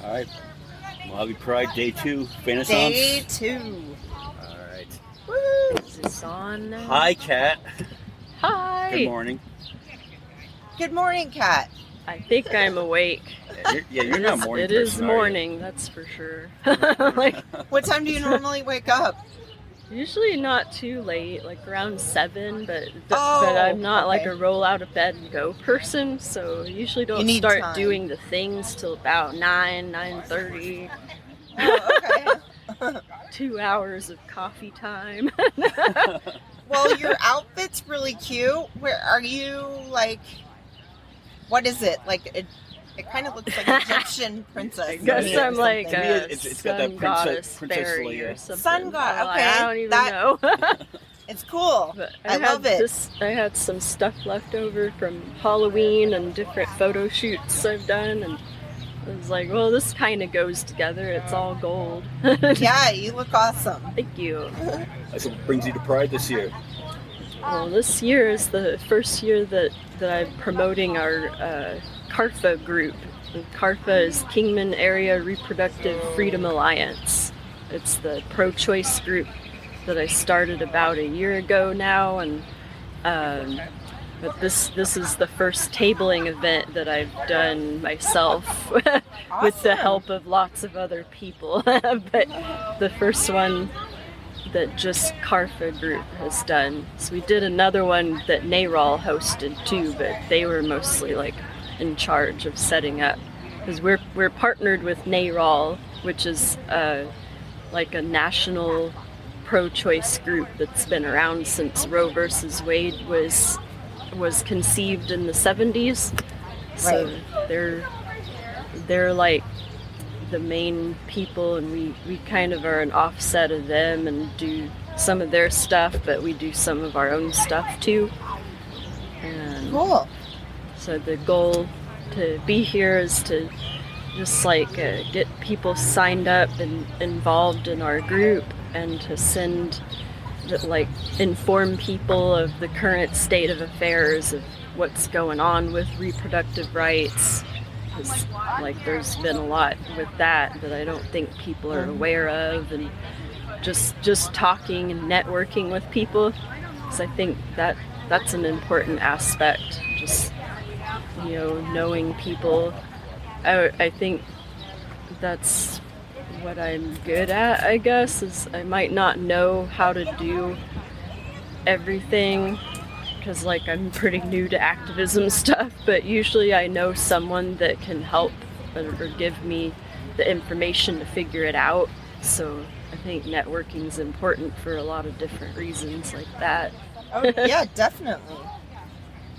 All right. Mohave Pride Day 2. Renaissance. Day 2. All right. Woo! Is this on? Hi, Kat. Hi. Good morning. Good morning, Kat. I think I'm awake. You're not a morning It person, is morning, that's for sure. Like, What time do you normally wake up? usually not too late, like around 7, but Oh, I'm not like okay. a roll out of bed and go person, so usually You don't need start time. doing the things till about 9:30. Oh, okay. 2 hours of coffee time. Well, your outfit's really cute. Where are you, like, what is it? Like, it kind of looks like Egyptian princess. I guess or I'm like something. a It's got sun that goddess Princess fairy Leia. or something. Sun god, okay. I don't even That- know. It's cool. But I love it. I had some stuff left over from Halloween and different photo shoots I've done, and I was like, well, this kind of goes together. It's all gold. Yeah, you look awesome. Thank you. So what brings you to Pride this year? Well, this year is the first year that I'm promoting our KARFA group. And KARFA is Kingman Area Reproductive Freedom Alliance. It's the pro-choice group that I started about a year ago now, and but this is the first tabling event that I've done myself with the Awesome. help of lots of other people. But the first one that just KARFA group has done. So we did another one that NARAL hosted too, but they were mostly like in charge of setting up, because we're partnered with NARAL, which is like a national pro-choice group that's been around since Roe versus Wade was conceived in the 70s. So Right. they're like the main people, and we kind of are an offset of them and do some of their stuff, but we do some of our own stuff too. And Cool. so the goal to be here is to just like get people signed up and involved in our group, and to inform people of the current state of affairs of what's going on with reproductive rights. 'Cause, like, there's been a lot with that I don't think people are aware of, and just talking and networking with people. So I think that's an important aspect. Just, knowing people. I think that's what I'm good at, I guess, is I might not know how to do everything, because like I'm pretty new to activism stuff, but usually I know someone that can help or give me the information to figure it out. So I think networking is important for a lot of different reasons like that. Oh, yeah, definitely.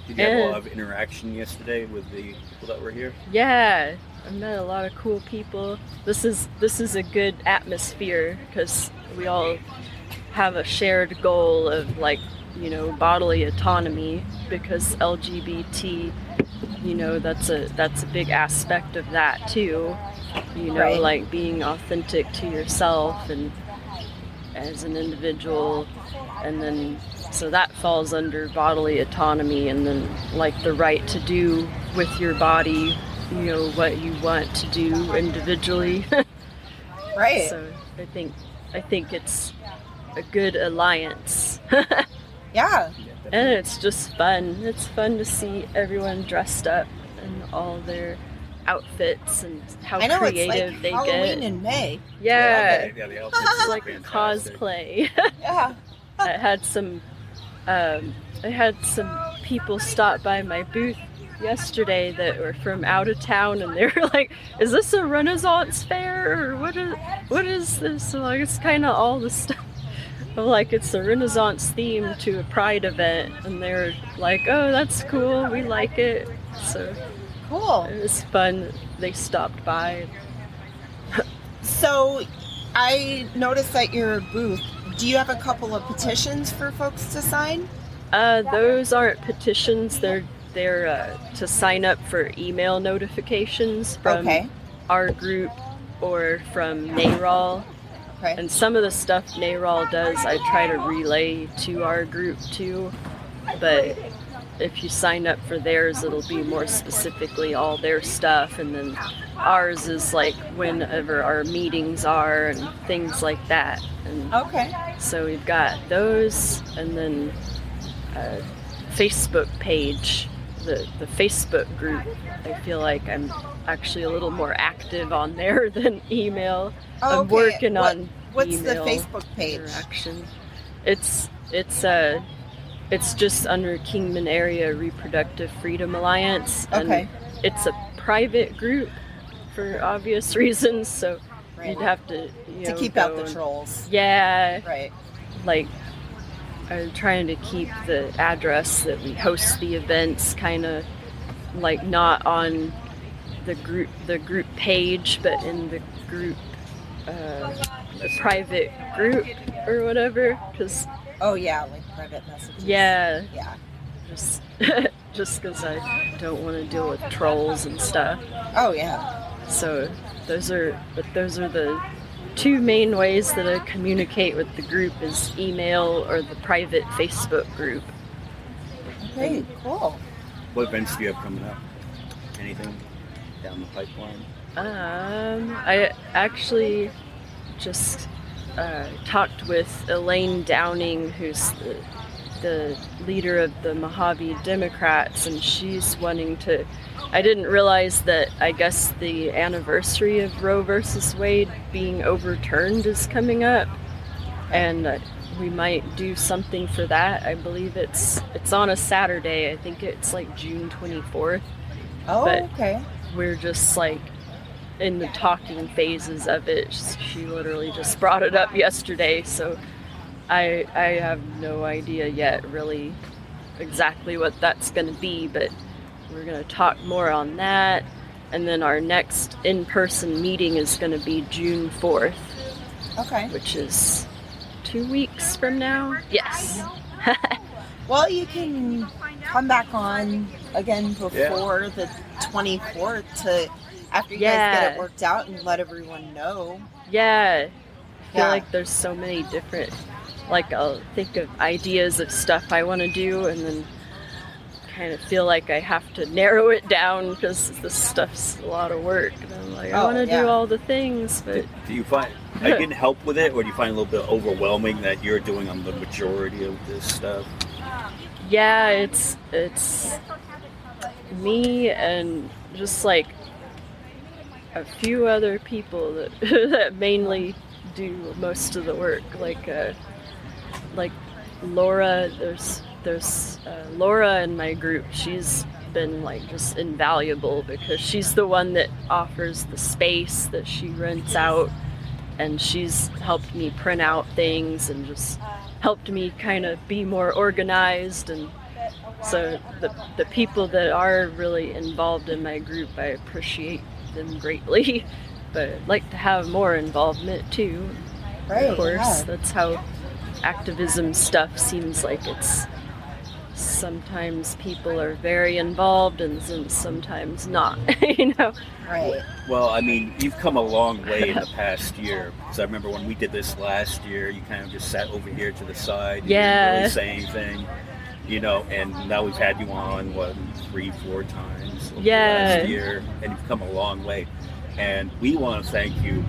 Did you have a lot of interaction yesterday with the people that were here? Yeah, I met a lot of cool people. This is a good atmosphere, because we all have a shared goal of, like, bodily autonomy, because LGBT, that's a big aspect of that too. Right. Like being authentic to yourself and as an individual, and then so that falls under bodily autonomy, and then like the right to do with your body, what you want to do individually. Right. So I think it's a good alliance. Yeah. And it's just fun. It's fun to see everyone dressed up in all their outfits and how I know, creative it's like they Halloween get. in May. Yeah, Yeah, the outfits it's are like fantastic. cosplay. Yeah. I had some people stop by my booth yesterday that were from out of town, and they were like, "Is this a Renaissance fair, or what is this?" So like, it's kind of all the stuff. Like, it's a Renaissance theme to a Pride event, and they're like, "Oh, that's cool. We like it." So Cool. it was fun. They stopped by. So I noticed at your booth, do you have a couple of petitions for folks to sign? Those aren't petitions. They're to sign up for email notifications from Okay. our group or from NARAL. Okay. And some of the stuff NARAL does, I try to relay to our group too. But if you sign up for theirs, it'll be more specifically all their stuff, and then ours is like whenever our meetings are and things like that. And Okay. so we've got those, and then a Facebook page, the Facebook group. I feel like I'm actually a little more active on there than email. Oh, I'm okay. working on What's email the Facebook page? interaction. It's just under Kingman Area Reproductive Freedom Alliance. And Okay. it's a private group for obvious reasons, so Right. you'd have to, To keep go out the and- trolls. Yeah, Right. like I'm trying to keep the address that we host the events kind of like not on the group page, but in the group, the private group or whatever. Because Oh yeah, like private messages. yeah, Yeah. just just because I don't want to deal with trolls and stuff. Oh yeah. So those are the two main ways that I communicate with the group is email or the private Facebook group. Okay. Cool. What events do you have coming up? Anything down the pipeline? I actually just talked with Elaine Downing, who's the leader of the Mohave Democrats, and she's wanting to. I didn't realize that I guess the anniversary of Roe versus Wade being overturned is coming up, and we might do something for that. I believe it's on a Saturday. I think it's like June 24th. Oh, But- okay. We're just like in the talking phases of it. She literally just brought it up yesterday, so I have no idea yet really exactly what that's going to be, but we're going to talk more on that. And then our next in-person meeting is going to be June 4th, Okay. which is 2 weeks from now. Yes. Well, you can come back on again before the 24th to after you guys get Yeah. it worked out and let everyone know. Yeah. I feel Yeah. like there's so many different, like I'll think of ideas of stuff I want to do and then kind of feel like I have to narrow it down because this stuff's a lot of work. And I'm like, I Oh, want to yeah. do all the things, but Do you find are you getting help with it, or do you find it a little bit overwhelming that you're doing on the majority of this stuff? yeah, it's me and just like a few other people that that mainly do most of the work. Like Laura, there's Laura in my group. She's been like just invaluable because she's the one that offers the space that she rents out, and she's helped me print out things and just helped me kind of be more organized. And so the people that are really involved in my group, I appreciate them greatly, but I'd like to have more involvement too. Right. Of course, yeah. that's how activism stuff seems like it's sometimes people are very involved and sometimes not, you know? Right. Well, I mean, you've come a long way in the past year. Because I remember when we did this last year, you kind of just sat over here to the side. You Yeah. didn't really say anything, you know. And now we've had you on 3-4 times over the Yeah. last year, and you've come a long way. And we want to thank you,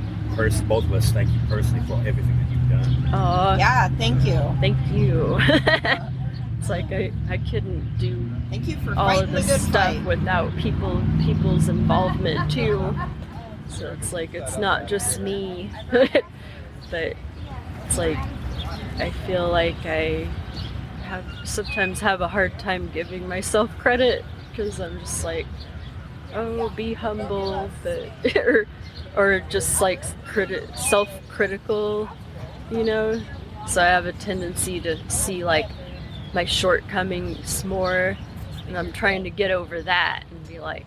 both of us, thank you personally for everything that you've done. Oh, Yeah. Thank you. thank you. It's like I couldn't do Thank you for all fighting of the this good stuff fight. without people's involvement too. So it's like it's not just me, but it's like I feel like I sometimes have a hard time giving myself credit because I'm just like, oh, be humble, but or just like self-critical, you know. So I have a tendency to see like my shortcomings more, and I'm trying to get over that and be like,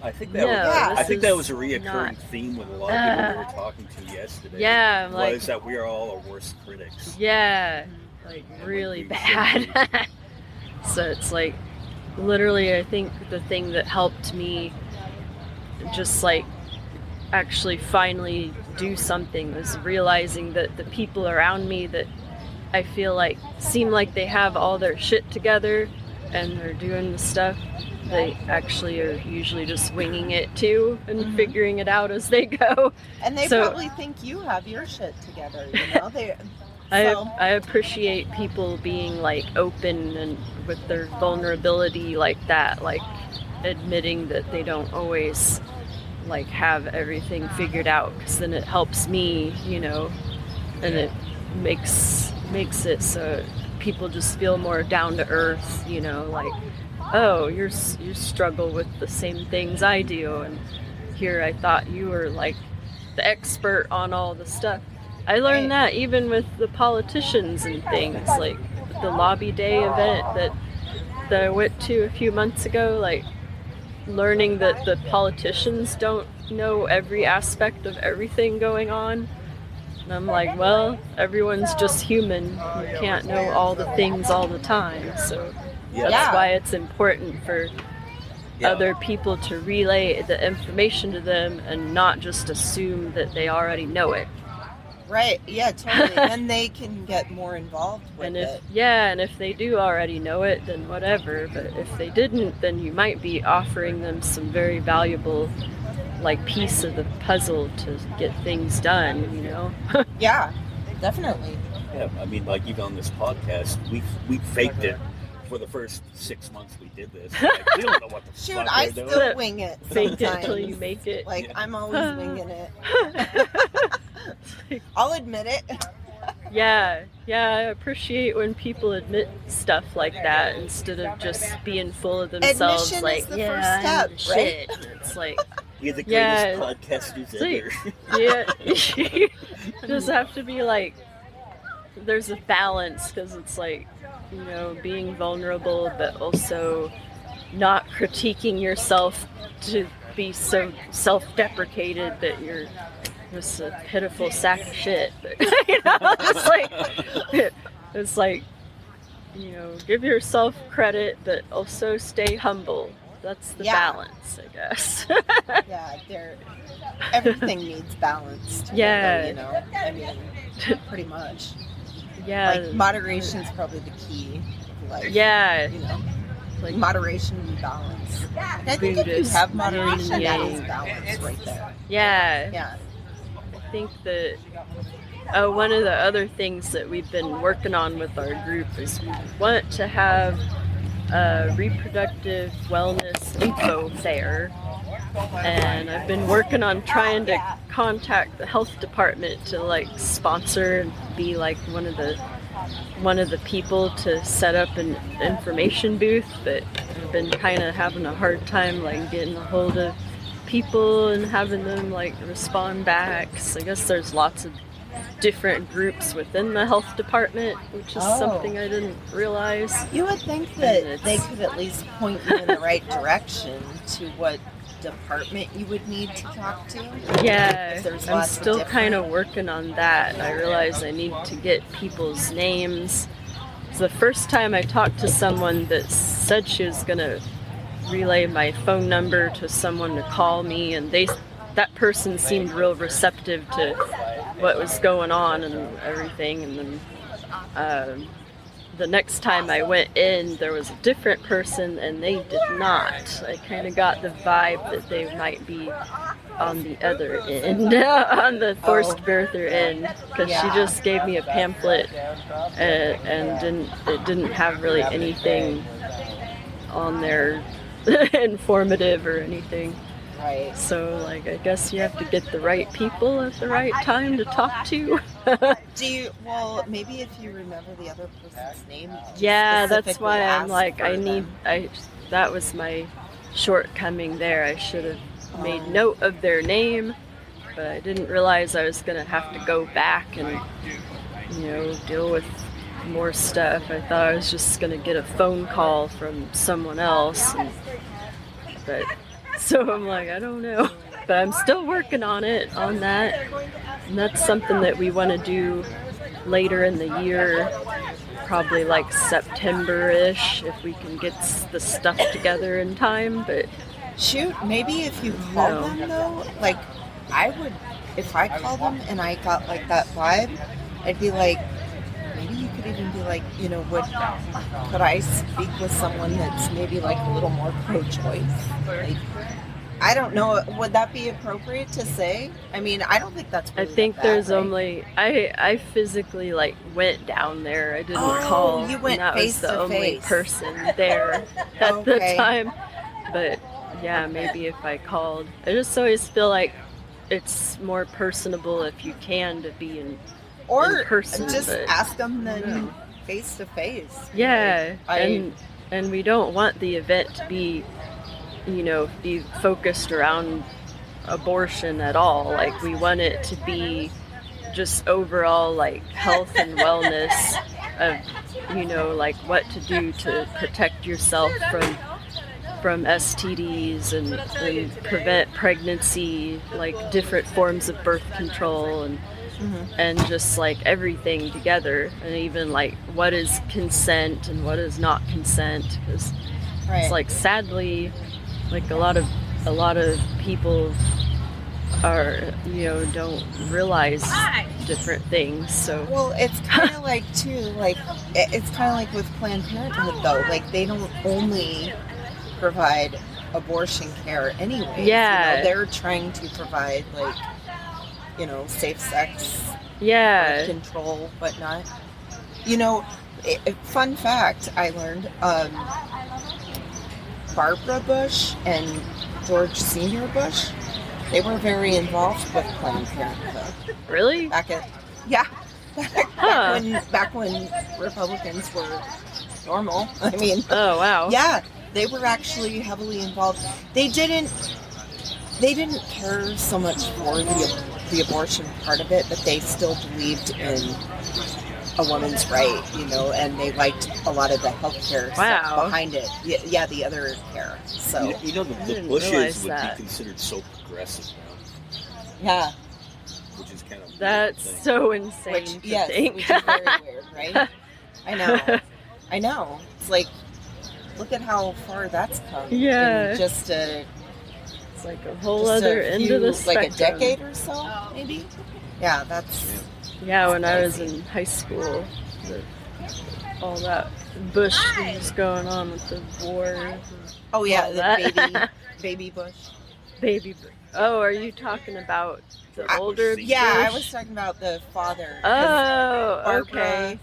I think that no, was, I this think that is was a reoccurring not- theme with a lot of people we were talking to yesterday. Yeah, I'm like- was that we are all our worst critics. yeah, like really we bad. So it's like literally I think the thing that helped me just like actually finally do something was realizing that the people around me that I feel like seem like they have all their shit together and they're doing the stuff, they actually are usually just winging it too and figuring it out as they go. And they probably think you have your shit together, you know? I appreciate people being like open and with their vulnerability like that, like admitting that they don't always like have everything figured out, because then it helps me, you know, and it makes it so people just feel more down to earth, you know, like, oh, you struggle with the same things I do, and here I thought you were like the expert on all the stuff. I learned that even with the politicians and things, like the lobby day event that I went to a few months ago, like learning that the politicians don't know every aspect of everything going on. And I'm like, well, everyone's just human. You can't know all the things all the time. So that's why it's important for other people to relay the information to them and not just assume that they already know it. Right, yeah, totally. Then they can get more involved with it. And if they do already know it, then whatever. But if they didn't, then you might be offering them some very valuable like piece of the puzzle to get things done, you know? Yeah, definitely. Yeah, I mean, like even on this podcast, we faked it for the first 6 months we did this. Like, we don't know what the Shoot, fuck I we're doing. still wing it sometimes. Fake it till you make it. Like, I'm always winging it. I'll admit it. Yeah, I appreciate when people admit stuff like that instead of just being full of themselves. Admission like, is the first step, right? Shit. It's like, You're the greatest podcasters ever. you just have to be like, there's a balance, because it's like, you know, being vulnerable, but also not critiquing yourself to be so self-deprecated that you're just a pitiful sack of shit. You know, it's like, you know, give yourself credit, but also stay humble. That's the balance, I guess. Yeah, everything needs balance. You know, I mean, pretty much. Yeah. Like, moderation is probably the key of life. Yeah. You know, like moderation and balance. And I think if you have moderation, that is balance right there. Yeah. Yeah. I think that one of the other things that we've been working on with our group is we want to have a reproductive wellness info fair, and I've been working on trying to contact the health department to like sponsor and be like one of the people to set up an information booth, but I've been kind of having a hard time like getting a hold of people and having them like respond back. So I guess there's lots of different groups within the health department, which is something I didn't realize. You would think that they could at least point you in the right direction to what department you would need to talk to. Yeah, I'm still kind of working on that. I realize I need to get people's names. So the first time I talked to someone that said she was going to relay my phone number to someone to call me, and that person seemed real receptive to what was going on and everything. And then the next time I went in, there was a different person, and they did not. I kind of got the vibe that they might be on the other end, on the forced birther end, because she just gave me a pamphlet and it didn't have really anything on there informative or anything. Right. So, like, I guess you have to get the right people at the right time to talk to. Well, maybe if you remember the other person's name. Yeah, that's why I'm like, that was my shortcoming there. I should have made note of their name, but I didn't realize I was going to have to go back and, you know, deal with more stuff. I thought I was just going to get a phone call from someone else, but so I'm like, I don't know, but I'm still working on that, and that's something that we want to do later in the year, probably like September-ish, if we can get the stuff together in time. But shoot, maybe if you call them though, like I would, if I called them and I got like that vibe, I'd be like, maybe you could even be like, could I speak with someone that's maybe like a little more pro-choice? Like, I don't know. Would that be appropriate to say? I mean, I don't think that's really I think that bad, there's right? only I physically like went down there. I didn't call. You went and that face was the to only face. person there at the Okay. time. But yeah, maybe if I called. I just always feel like it's more personable if you can to be in person, just but ask them then no. face to face. Yeah, I- and we don't want the event to be be focused around abortion at all. Like, we want it to be just overall like health and wellness of like what to do to protect yourself from STDs and prevent pregnancy, like different forms of birth control and just like everything together, and even like what is consent and what is not consent, because Right. it's like, sadly, like a lot of people are don't realize different things. So Well, it's kind of like too, like it's kind of like with Planned Parenthood though. Like, they don't only provide abortion care anyway. Yeah. They're trying to provide like safe sex yeah, control, whatnot. Fun fact I learned: Barbara Bush and George Senior Bush, they were very involved with Planned Parenthood. really? Back when Republicans were normal. I mean, Oh wow. yeah, they were actually heavily involved. They didn't care so much for the abortion part of it, but they still believed in a woman's right, and they liked a lot of the healthcare stuff Wow. behind it. Yeah, the other care. So The didn't Bushes realize would that. be considered so progressive now, yeah, which is kind of a weird That's thing. so insane which to yes, think. which is very weird, right? I know. It's like, look at how far that's come. Yeah. In just a It's like a whole just other a end few, of the like spectrum. a decade or so, maybe. Yeah, that's Yeah, when I was in high school, all that Bush was going on with the war, oh yeah, all the that. baby Bush. baby. Oh, are you talking about the I- older Yeah, Bush? I was talking about the father. 'cause Oh, Barbara, okay.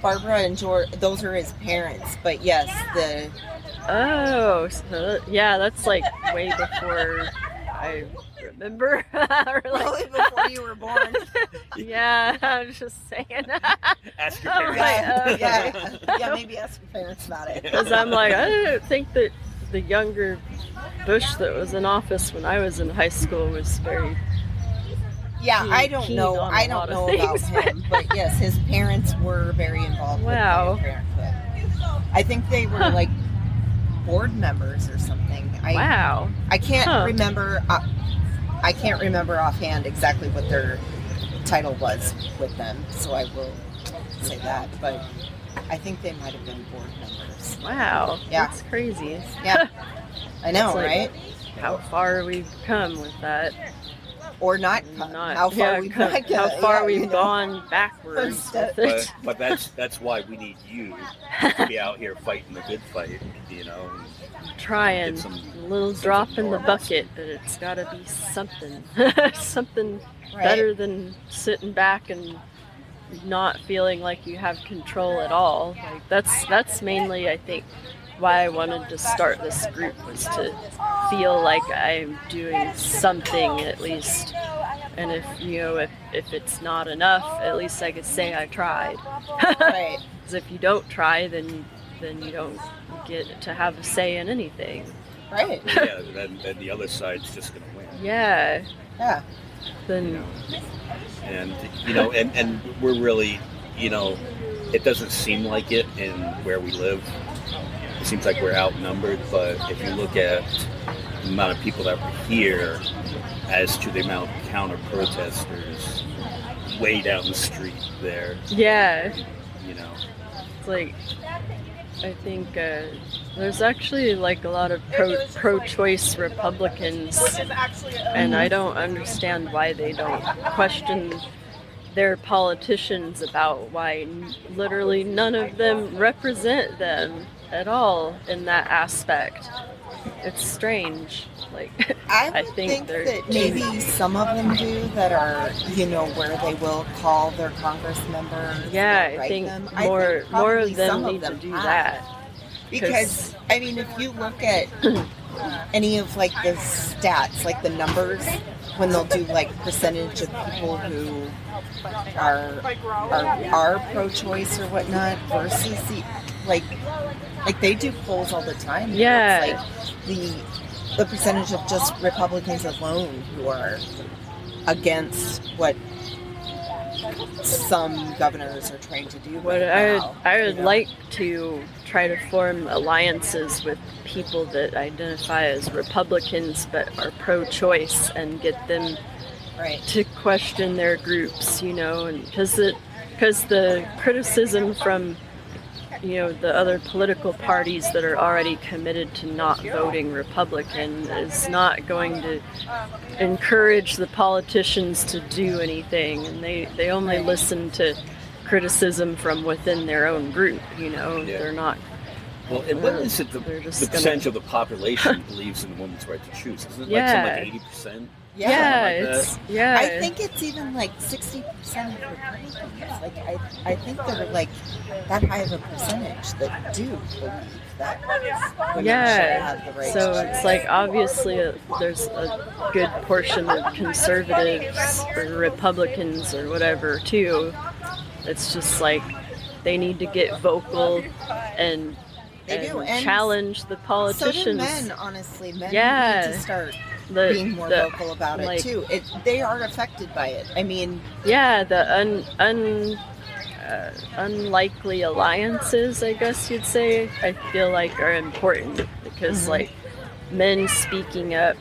Barbara and George, those are his parents. But yes, Oh, so, yeah, that's like way before I remember. Or, like- really before you were born. Yeah, I was just saying. Ask your Oh, parents. right. Yeah, maybe ask your parents about it. Because I'm like, I didn't think that the younger Bush that was in office when I was in high school was very. Yeah, I don't keen know. on a I don't lot of know about things. him, but yes, his parents were very involved Wow. with Planned Parenthood. I think they were like board members or something. Wow. I can't Huh. remember. I can't remember offhand exactly what their title was with them, so I will say that. But I think they might have been board members. Wow. Yeah. That's crazy. Yeah, I know, It's like- right? How far we've come with that. Or not. How far we've not how far yeah, we've gone backwards Step- with it. But that's why we need you to be out here fighting the good fight, Trying. Get some- A little drop in the norms. bucket, but it's got to be something. Something Right. better than sitting back and not feeling like you have control at all. Like, that's mainly, I think, why I wanted to start this group, was to feel like I'm doing something at least. And if if it's not enough, at least I could say I tried. Right. Because if you don't try, then you don't get to have a say in anything. Right. Yeah, then the other side's just gonna win. Yeah. Yeah. Then And and we're really, it doesn't seem like it in where we live. It seems like we're outnumbered, but if you look at the amount of people that were here as to the amount of counter protesters way down the street there, yeah. It's It's like, I think there's actually like a lot of pro-choice Republicans, and I don't understand why they don't question their politicians about why literally none of them represent them at all in that aspect. It's strange. Like, I would think that maybe some of them do that are, where they will call their Congress members. Yeah, I think more of them need to do that. Because, I mean, if you look at any of, like, the stats, like the numbers, when they'll do, like, percentage of people who are pro-choice or whatnot versus like they do polls all the time. Yeah. It's like the percentage of just Republicans alone who are against what some governors are trying to do. I would like to try to form alliances with people that identify as Republicans but are pro-choice and get them to question their groups, and because the criticism from the other political parties that are already committed to not voting Republican is not going to encourage the politicians to do anything, and they only listen to criticism from within their own group. They're not. Well, and what is it? The percentage of the population believes in women's right to choose? Isn't it like 80%? I think it's even like 60% of Republicans. Like I think there are like that high of a percentage that do believe that women should have the right to choose. It's like obviously there's a good portion of conservatives or Republicans or whatever too. It's just like they need to get vocal and challenge the politicians. So do men, honestly. Men need to start being more vocal about it too. They are affected by it. I mean, the unlikely alliances, I guess you'd say, I feel like are important because like men speaking up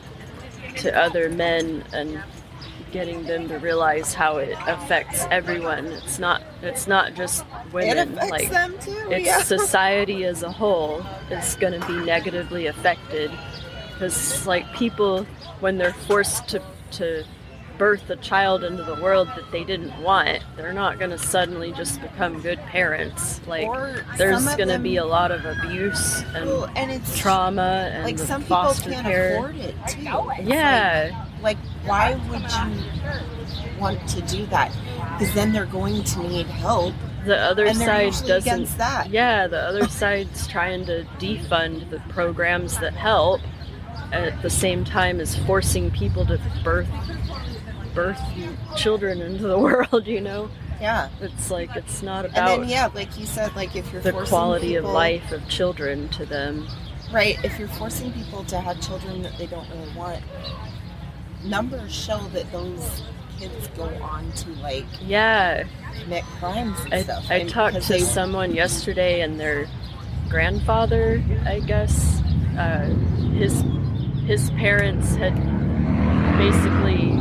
to other men and getting them to realize how it affects everyone. It's not just women. It affects them too. It's society as a whole is going to be negatively affected because like people, when they're forced to birth a child into the world that they didn't want, they're not going to suddenly just become good parents. Like there's going to be a lot of abuse and it's trauma and like some foster people can't care. afford it too. Like why would you want to do that? Because then they're going to need help. The other side doesn't. Against that. Yeah, the other side's trying to defund the programs that help, at the same time as forcing people to birth children into the world. Yeah, it's like it's not about. And then like you said, like if you're the forcing quality people, of life of children to them. Right. If you're forcing people to have children that they don't really want, numbers show that those kids go on to commit crimes and stuff. I talked to someone yesterday, and their grandfather, I guess, his parents had basically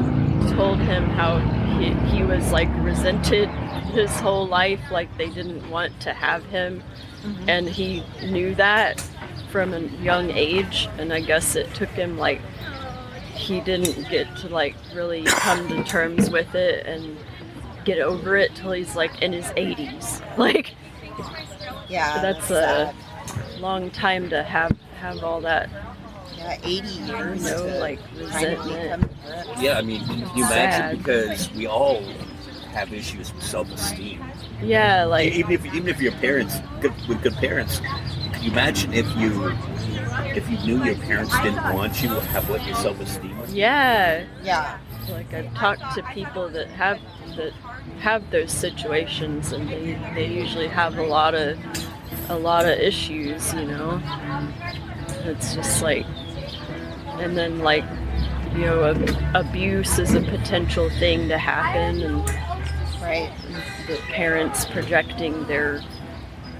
told him how he was like resented his whole life, like they didn't want to have him, and he knew that from a young age, and I guess it took him like he didn't get to like really come to terms with it and get over it till he's like in his 80s. Like, that's a long time to have all that. 80 years. Like resentment. Yeah, I mean, can you imagine? Because we all have issues with self-esteem. Yeah, like even if your parents with good parents, can you imagine if you knew your parents didn't want you to have what your self-esteem was? Yeah. Like I've talked to people that have those situations, and they usually have a lot of issues. It's just like, and then like abuse is a potential thing to happen, and the parents projecting their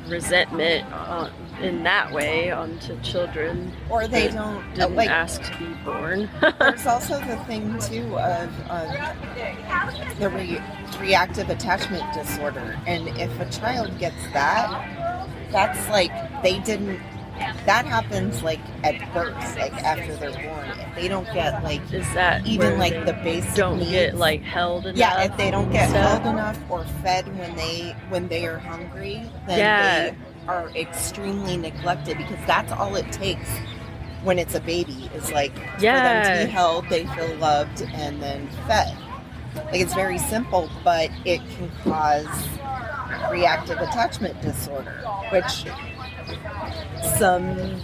resentment in that way onto children, or they didn't ask to be born. There's also the thing too of the reactive attachment disorder, and if a child gets that, that's like they didn't that happens like at birth, like after they're born. If they don't get like Is that even where like they the basic don't needs, get like held enough? yeah, if they don't get stuff? held enough or fed when they are hungry, then Yeah. they are extremely neglected, because that's all it takes when it's a baby is like for them to be held, they feel loved, and then fed. Like, it's very simple, but it can cause reactive attachment disorder, which some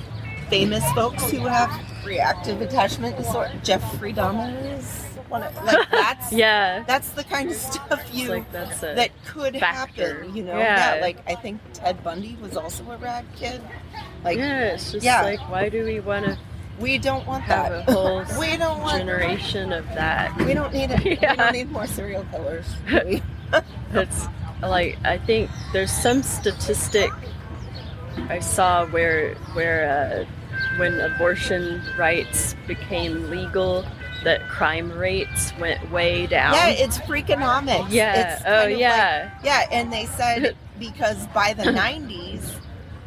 famous folks who have reactive attachment disorder, Jeffrey Dahmer is one of, like, that's that's the kind of stuff that could happen, you know. Yeah, like I think Ted Bundy was also a rad kid. Like, it's just like, why do we want to? We don't want have that. a whole we don't want generation of that. We don't need it. We don't need more serial killers. It's like, I think there's some statistic I saw where when abortion rights became legal, that crime rates went way down. Yeah, it's freakonomics. Yeah. Yeah, and they said because by the 90s,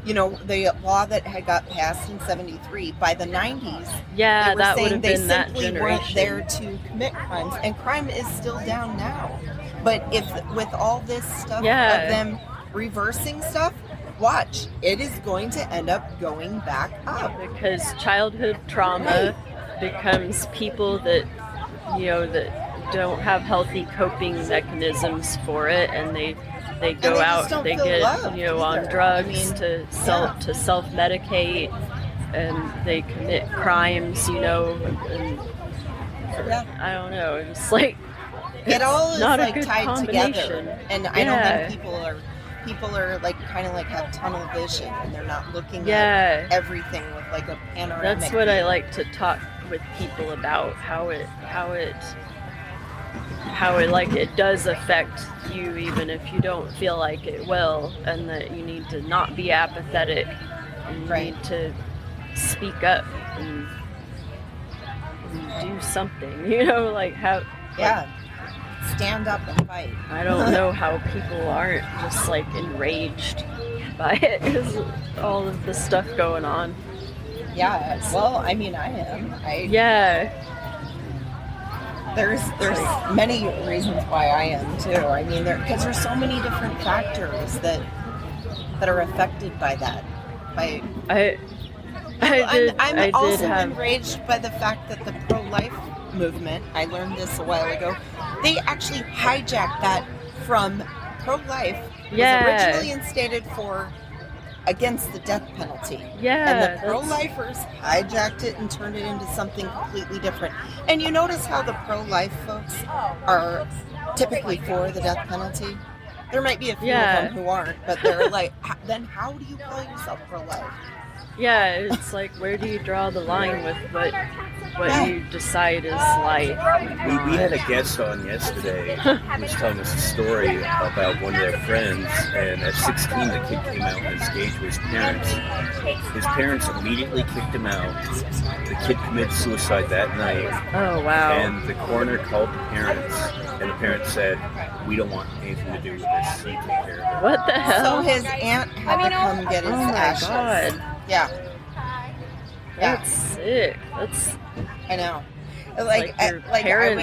you know, the law that had got passed in 73, by the 90s, yeah, they were that would saying have they been that simply generation. weren't there to commit crimes, and crime is still down now. But if with all this stuff of them reversing stuff, watch, it is going to end up going back up. Because childhood trauma becomes people that, you know, that don't have healthy coping mechanisms for it, and they go out, they get, you know, on drugs to self-medicate, and they commit crimes, you know, and I don't know, it's like, it all is not like a good tied together, and I don't think people are like kind of like have tunnel vision, and they're not looking at everything with like a panoramic That's what view. I like to talk with people about, how it like it does affect you, even if you don't feel like it will, and that you need to not be apathetic, and you need to speak up and do something, you know, like how stand up and fight. I don't know how people aren't just like enraged by it, because all of the stuff going on. Yeah, well, I mean, I am. There's many reasons why I am too. I mean, because there's so many different factors that are affected by that. I'm also enraged by the fact that the pro-life movement, I learned this a while ago, they actually hijacked that from pro-life. It was originally instated for against the death penalty. And the pro-lifers hijacked it and turned it into something completely different. And you notice how the pro-life folks are typically for the death penalty? There might be a few of them who aren't, but they're like, then how do you call yourself pro-life? Yeah, it's like, where do you draw the line with what you decide is life? We had a guest on yesterday who was telling us a story about one of their friends, and at 16 the kid came out and engaged with his parents. His parents immediately kicked him out. The kid committed suicide that night. Oh, wow. And the coroner called the parents, and the parents said, "We don't want anything to do with this. You take care of it." What the hell? So his aunt had to come get his ashes. God. Yeah. That's sick. I know. Like I would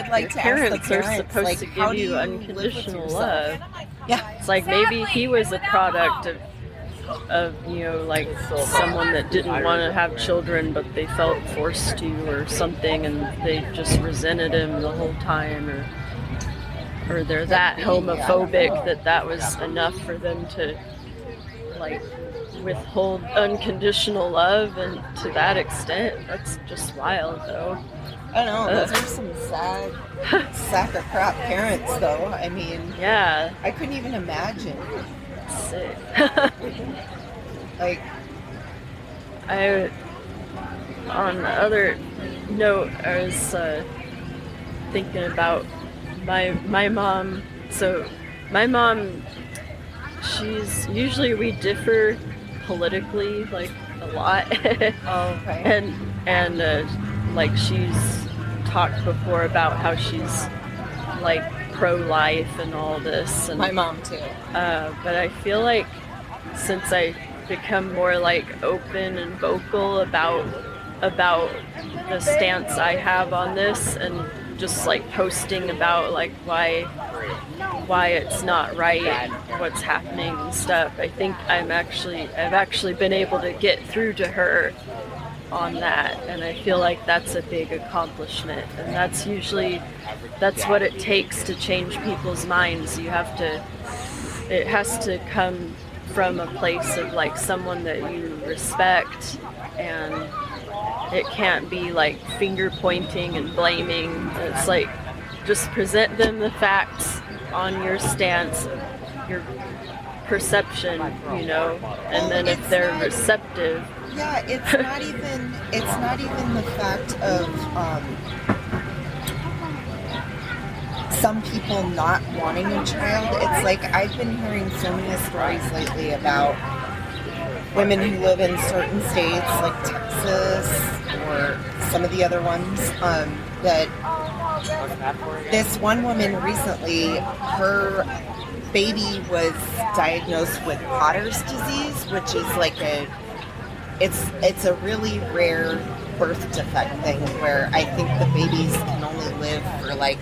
like to ask the parents parents, are supposed like, to how give do you you unconditional love. Yeah. It's like, maybe he was a product of you know, like someone that didn't want to have children, but they felt forced to or something, and they just resented him the whole time, or they're that homophobic that was enough for them to like withhold unconditional love, and to that extent, that's just wild, though. I know, those are some sad sack of crap parents, though. I mean, I couldn't even imagine. Sick. Like, on the other note, I was thinking about my mom. So my mom, she's usually, we differ politically, like, a lot. And like, she's talked before about how she's like pro-life and all this, and my mom too. But I feel like since I become more like open and vocal about the stance I have on this, and just like posting about like why it's not right, what's happening and stuff. I think I've actually been able to get through to her on that, and I feel like that's a big accomplishment, and that's what it takes to change people's minds. It has to come from a place of like someone that you respect, and it can't be like finger pointing and blaming. It's like just present them the facts on your stance, your perception, and then if they're receptive. Yeah, it's not even the fact of some people not wanting a child. It's like I've been hearing so many stories lately about women who live in certain states like Texas or some of the other ones, that this one woman recently, her baby was diagnosed with Potter's disease, which is like it's a really rare birth defect thing where I think the babies can only live for like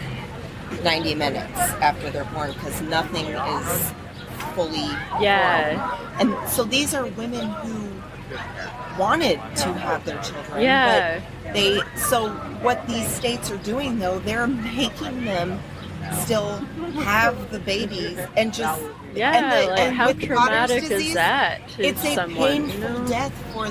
90 minutes after they're born because nothing is fully formed. And so these are women who wanted to have their children, but so what these states are doing though, they're making them still have the babies and just and how with traumatic disease, is that to it's a someone, painful death for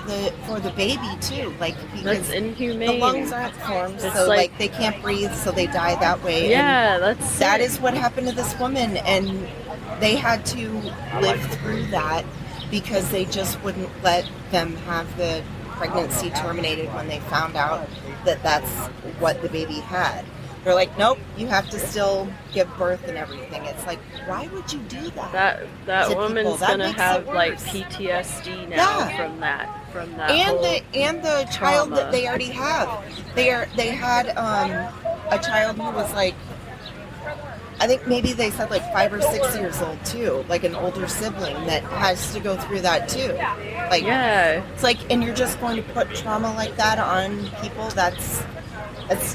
the baby too, like because that's inhumane. the lungs aren't formed, it's so like they can't breathe, so they die that way. And that is what happened to this woman, and they had to live through that because they just wouldn't let them have the pregnancy terminated when they found out that that's what the baby had. They're like, nope, you have to still give birth and everything. It's like, why would you do that? That woman's gonna have like PTSD now from that and the child that they already have. They had a child who was like, I think maybe they said like 5 or 6 years old too, like an older sibling that has to go through that too. Like, it's like, and you're just going to put trauma like that on people.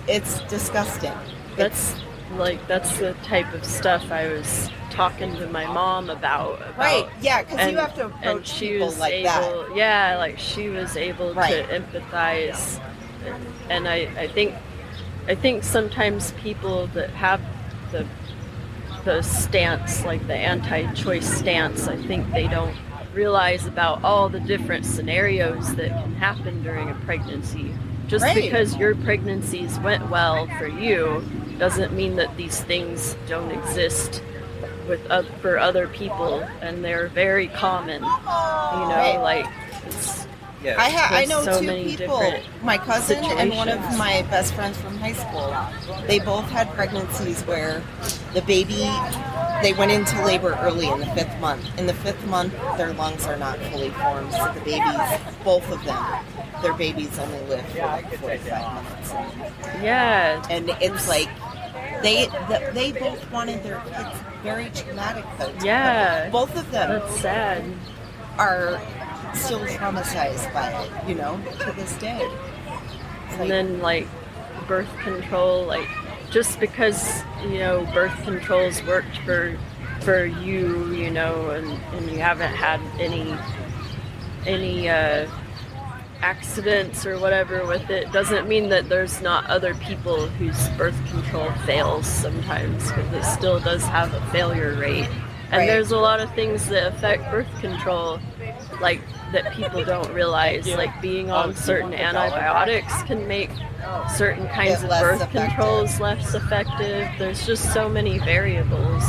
It's disgusting. That's the type of stuff I was talking to my mom about. Right, yeah, because you have to approach people like that. Yeah, like she was able to empathize. And I think sometimes people that have the stance, like the anti-choice stance, I think they don't realize about all the different scenarios that can happen during a pregnancy. Just because your pregnancies went well for you doesn't mean that these things don't exist for other people, and they're very common. Like it's. I know so two people, my cousin and one of my best friends from high school. They both had pregnancies where the baby, they went into labor early in the 5th month. In the 5th month, their lungs are not fully formed, so the babies, both of them, their babies only live for like 45 minutes. Yeah. And it's like, they both wanted their kids. Very traumatic though. Yeah. Both of them. That's sad. Are still traumatized by it, to this day. And then like birth control, like just because birth controls worked for you, and you haven't had any accidents or whatever with it, doesn't mean that there's not other people whose birth control fails sometimes, because it still does have a failure rate. And there's a lot of things that affect birth control, like that people don't realize, like being on certain antibiotics can make certain kinds of birth controls less effective. There's just so many variables.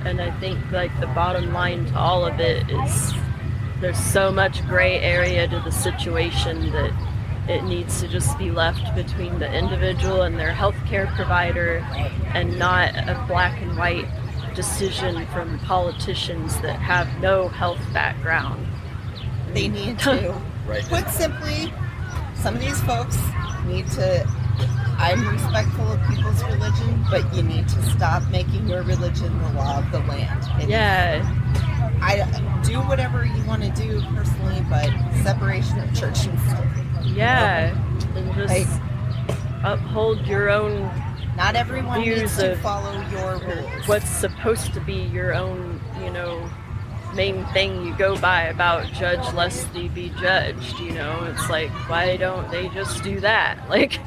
And I think like the bottom line to all of it is there's so much gray area to the situation that it needs to just be left between the individual and their healthcare provider, and not a black and white decision from politicians that have no health background. They need to. Put simply, some of these folks need to. I'm respectful of people's religion, but you need to stop making your religion the law of the land. I do whatever you want to do personally, but separation of church and state. Yeah, and just Like, uphold your own not everyone views needs to of follow your rules. what's supposed to be your own, main thing you go by about judge lest thee be judged. It's like, why don't they just do that? Like,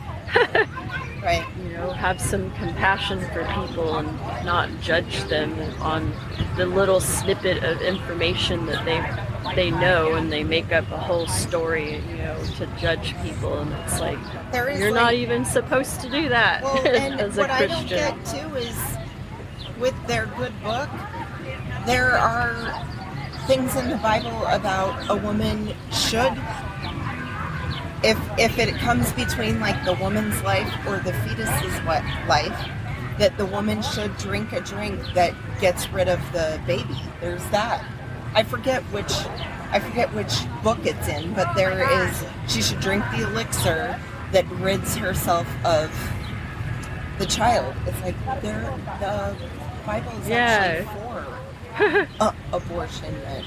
Right. have some compassion for people and not judge them on the little snippet of information that they know, and they make up a whole story, to judge people, and it's like, you're not even supposed to do that. Well, and as a what Christian. I don't get too is with their good book, there are things in the Bible about a woman should, if it comes between like the woman's life or the fetus's life, that the woman should drink a drink that gets rid of the baby. There's that. I forget which book it's in, but she should drink the elixir that rids herself of the child. It's like the Bible is actually for abortion, and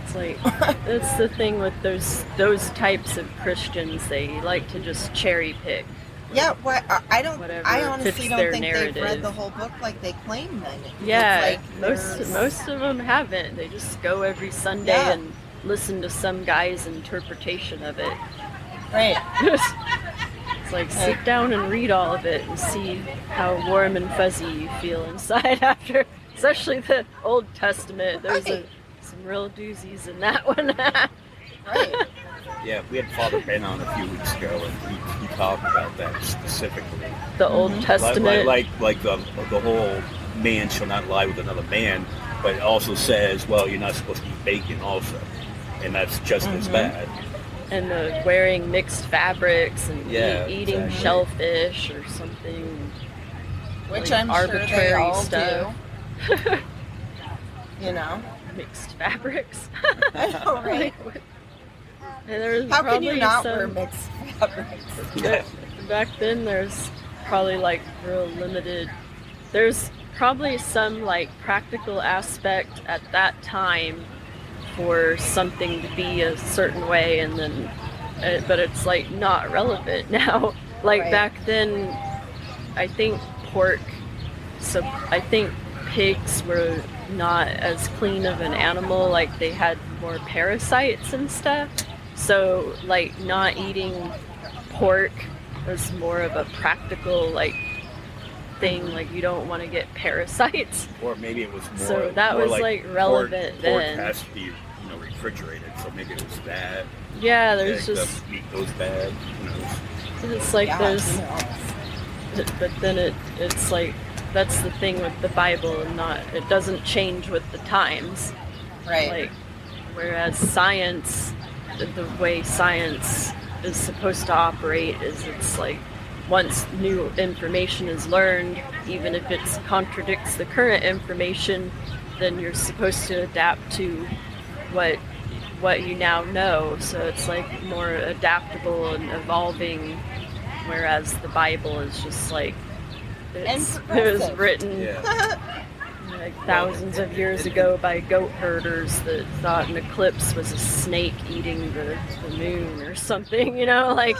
it's like, that's the thing with those types of Christians. They like to just cherry pick. Yeah, I honestly fits don't their think narrative. they've read the whole book like they claim. Then Yeah, it's like most of them haven't. They just go every Sunday and listen to some guy's interpretation of it. Right. It's like, sit down and read all of it and see how warm and fuzzy you feel inside after, especially the Old Testament. There's some real doozies in that one. Right. Yeah, we had Father Ben on a few weeks ago, and he talked about that specifically. The Old Testament, like the whole man shall not lie with another man, but it also says, well, you're not supposed to eat bacon also, and that's just as bad. And the wearing mixed fabrics and eating exactly. shellfish or something, Which like I'm arbitrary sure they all stuff. do. Mixed fabrics. I know, right? And there's How can you probably not some, wear mixed fabrics? back then there's probably like real limited, there's probably some like practical aspect at that time for something to be a certain way, and then but it's like not relevant now. Like back then, I think I think pigs were not as clean of an animal, like they had more parasites and stuff, so like not eating pork was more of a practical like thing, like you don't want to get parasites, or maybe it was more, so that more was like relevant pork then. has to be refrigerated, so maybe it was that. Yeah, there's like just the meat goes bad, who knows. it's like there's, but then it's like, that's the thing with the Bible, and it doesn't change with the times. Right. Like, whereas science, the way science is supposed to operate is, it's like, once new information is learned, even if it contradicts the current information, then you're supposed to adapt to what you now know. So it's like more adaptable and evolving, whereas the Bible is just like, it was written like thousands of years ago by goat herders that thought an eclipse was a snake eating the moon or something, like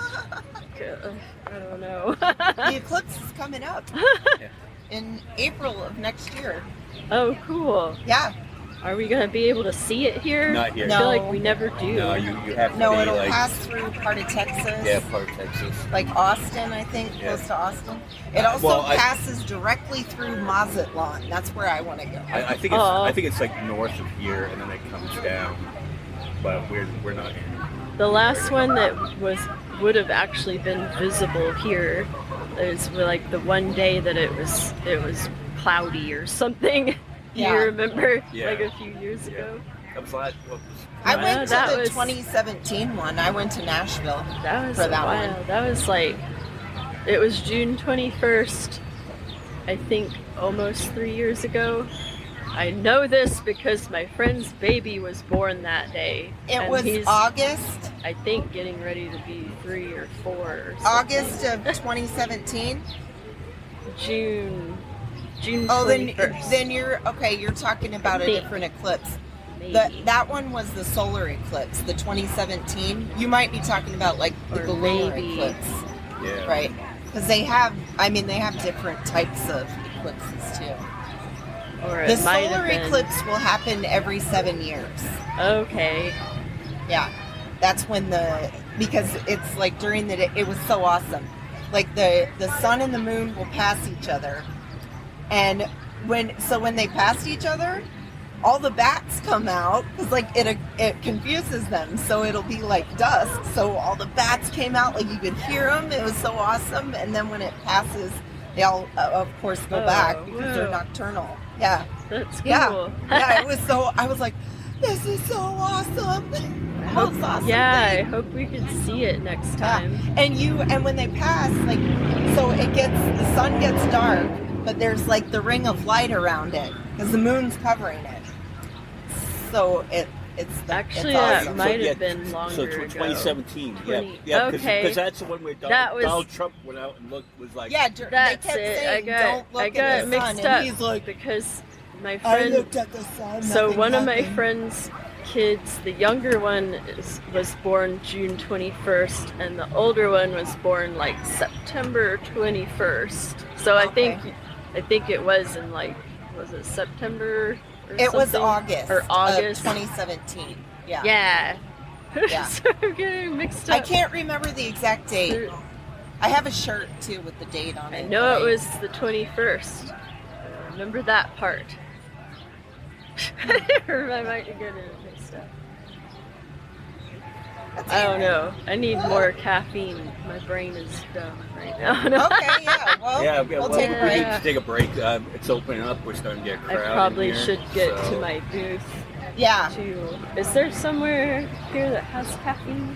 I don't know. The eclipse is coming up in April of next year. Oh, cool. Yeah. Are we gonna be able to see it here? Not here. I feel like we never do. No, you have to No, be it'll like, pass through part of Texas. yeah, part of Texas. Like Austin, I think, close to Austin. It also passes directly through Mazatlan. That's where I want to go. I think it's like north of here, and then it comes down. But we're not in. The last one that would have actually been visible here is like the one day that it was cloudy or something. Do you remember? Yeah. Like a few years ago. I went to the 2017 one. I went to Nashville. That was for that wild. one. That was like, it was June 21st, I think almost 3 years ago. I know this because my friend's baby was born that day. It was August? I think getting ready to be 3 or 4 or something. August of 2017? June. June 21st. Oh, then you're okay. You're talking about a different eclipse. Maybe. That one was the solar eclipse, the 2017. You might be talking about like the Or lunar maybe. eclipse, Yeah. right? Because they have different types of eclipses too. Or The it might solar have been. eclipse will happen every 7 years. Okay. Yeah, that's when because it's like during the day. It was so awesome. Like the sun and the moon will pass each other, and when they pass each other, all the bats come out because like it confuses them. So it'll be like dusk. So all the bats came out, like you could hear them. It was so awesome. And then when it passes, they all of course go back because they're nocturnal. Yeah, That's cool. yeah. It was so. I was like, this is so awesome. Most awesome Yeah, I thing. hope we can see it next Yeah. time. And when they pass, like, so the sun gets dark, but there's like the ring of light around it because the moon's covering it. So Actually, it's that awesome. might have been longer So ago. 2017, 20 yeah, okay. because that's the one where That was- Donald Trump went out and was like, Yeah, they That's kept it. saying, I don't look got at the sun, mixed and up he's like, because my I friend. looked at the sun. So nothing one of my happened." friend's kids, the younger one was born June 21st, and the older one was born like September 21st. So I think it was in like, was it September? Or It was something? August. Or August. Of 2017. Yeah. Yeah. Yeah. So I'm getting mixed up. I can't remember the exact date. I have a shirt too with the date on it. I know it was the 21st. I remember that part. I might be getting it mixed up. I don't know. I need more caffeine. My brain is dumb right now. Okay, yeah. Well, yeah, we'll we take a need break. to take a break. It's opening up. We're starting to get I crowded. probably in here, should get so- to my booth Yeah. too. Is there somewhere here that has caffeine?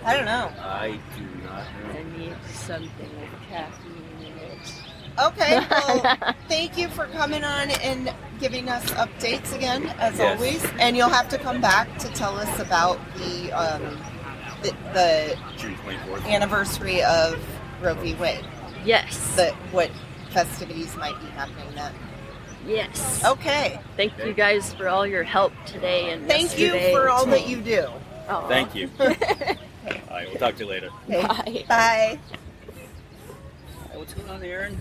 I don't know. I do not I know. need something with caffeine in it. Okay, well, thank you for coming on and giving us updates again, as Yes. always. And you'll have to come back to tell us about the June 24th. anniversary of Roe v. Wade. Yes. What festivities might be happening then. Yes. Okay. Thank you guys for all your help today and Thank you yesterday. for all that you do. Aw. Thank you. All right, we'll talk to you later. Okay. Bye. Bye. What's going on, Aaron?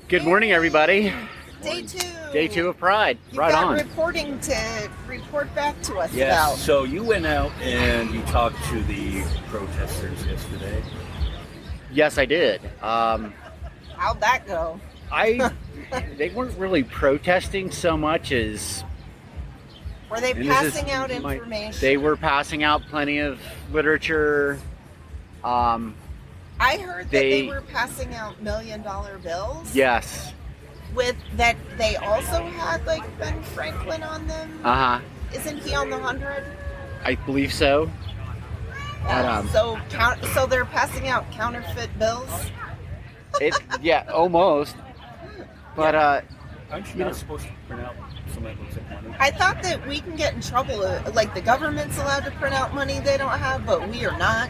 Good morning, everybody. Day 2. Day 2 of Pride. You've Right got on. reporting to report back to us Yes. about. So you went out and you talked to the protesters yesterday. Yes, I did. How'd that go? They weren't really protesting so much as Were they and this is passing out my- information? they were passing out plenty of literature. I heard that they they- were passing out $1 million bills. Yes. With that, they also had like Ben Franklin on them. Uh huh. Isn't he on the 100? I believe so. But, So they're passing out counterfeit bills. Yeah, almost. But Aren't you not supposed to print out something that looks like money? I thought that we can get in trouble. Like the government's allowed to print out money they don't have, but we are not.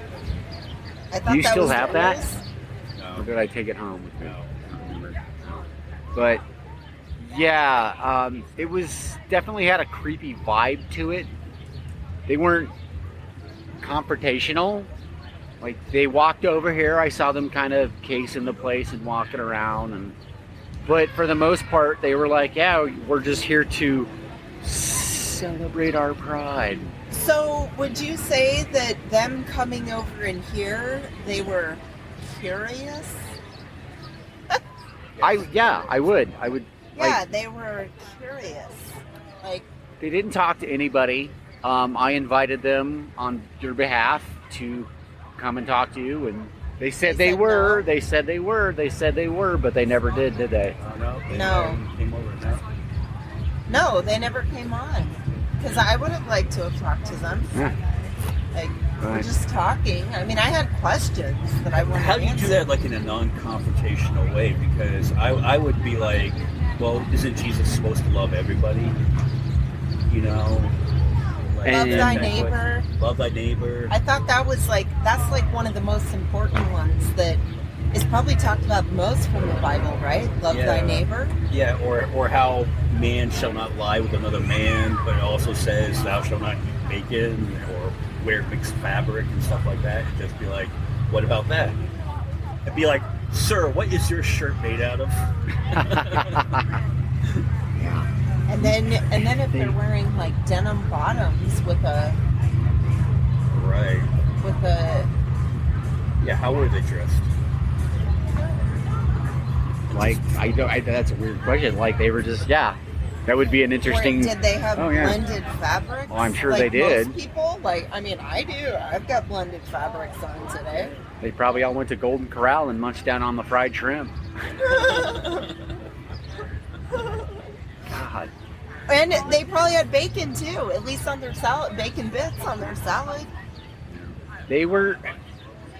I thought Do you that still was the have that? rules. or did I take it home with me? No. I don't remember. But yeah, it was definitely had a creepy vibe to it. They weren't confrontational. Like they walked over here, I saw them kind of casing the place and walking around, but for the most part, they were like, "Yeah, we're just here to celebrate our pride." So, would you say that them coming over in here, they were curious? I would. Yeah, Like, they were curious. Like, they didn't talk to anybody. I invited them on your behalf to come and talk to you, and they said They they said were. no. They said they were. They said they were, but they never did they? No. They No. Came over now. no, they never came on. Because I would have liked to have talked to them. Yeah. Like, we're Right. just talking. I mean, I had questions that I wanted How to do you answer. do that, like in a non-confrontational way? Because I would be like, well, isn't Jesus supposed to love everybody? You know, like And- Love And thy that way. neighbor. Love thy neighbor. I thought that was like, that's like one of the most important ones that is probably talked about most from the Bible, right? Love thy neighbor. Yeah, or how man shall not lie with another man, but it also says thou shalt not eat bacon or wear mixed fabric and stuff like that. And just be like, what about that? It'd be like, sir, what is your shirt made out of? And then if they're wearing like denim bottoms with a yeah, how were they dressed? Like, that's a weird question. Like, they were just, that would be an interesting. Did they have blended fabrics? Oh, I'm sure like they did. Most people, I do. I've got blended fabrics on today. They probably all went to Golden Corral and munched down on the fried shrimp. God. And they probably had bacon too, at least on their salad, bacon bits on their salad.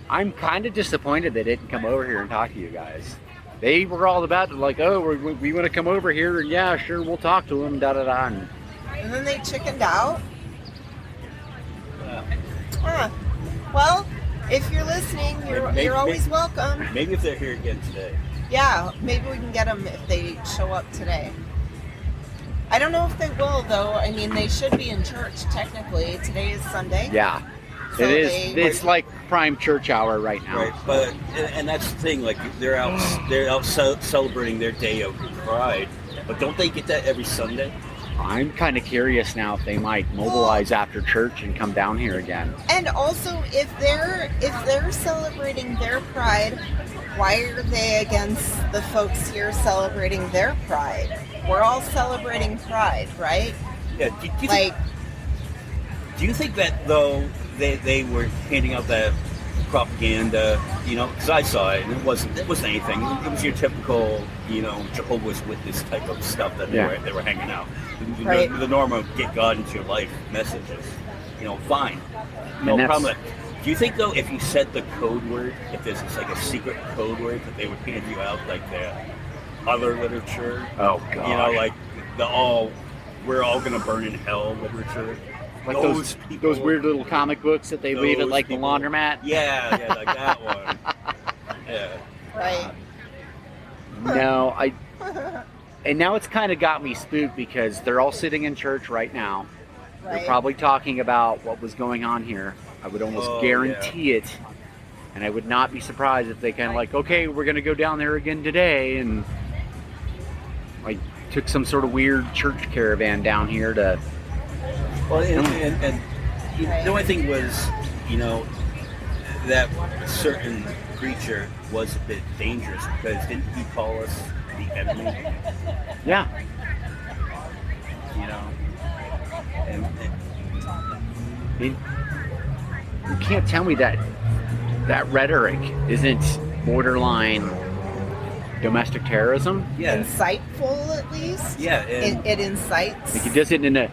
I'm kind of disappointed they didn't come over here and talk to you guys. They were all about it, like, oh, we want to come over here, and yeah, sure, we'll talk to them, da-da-da. And then they chickened out. Well, if you're listening, you're always welcome. Maybe if they're here again today. Yeah, maybe we can get them if they show up today. I don't know if they will, though. I mean, they should be in church, technically. Today is Sunday. Yeah. So it is. It's like prime church hour right now. Right, but and that's the thing. Like they're out celebrating their day of Pride, but don't they get that every Sunday? I'm kind of curious now if they might mobilize after church and come down here again. And also, if they're celebrating their Pride, why are they against the folks here celebrating their Pride? We're all celebrating Pride, right? Yeah. Do you think that though? They were handing out that propaganda, because I saw it, and it wasn't anything. It was your typical, Jehovah's Witness type of stuff that they were hanging out. The normal get God into your life messages, fine, no problem. Do you think though, if you said the code word, if there's like a secret code word that they would hand you out, like the other literature? Oh God! Like we're all gonna burn in hell literature. Like those weird little comic books that they leave at like the laundromat? Yeah, like that one. Yeah. Right. No, and now it's kind of got me spooked because they're all sitting in church right now. Right. They're probably talking about what was going on here. I would almost guarantee it. And I would not be surprised if they kind of like, okay, we're going to go down there again today. And like took some sort of weird church caravan down here to... Well, and the only thing was, that certain creature was a bit dangerous because didn't he call us the enemy? Yeah. You can't tell me that rhetoric isn't borderline domestic terrorism. Yeah. Insightful, at least. Yeah. It incites. Like he does it in a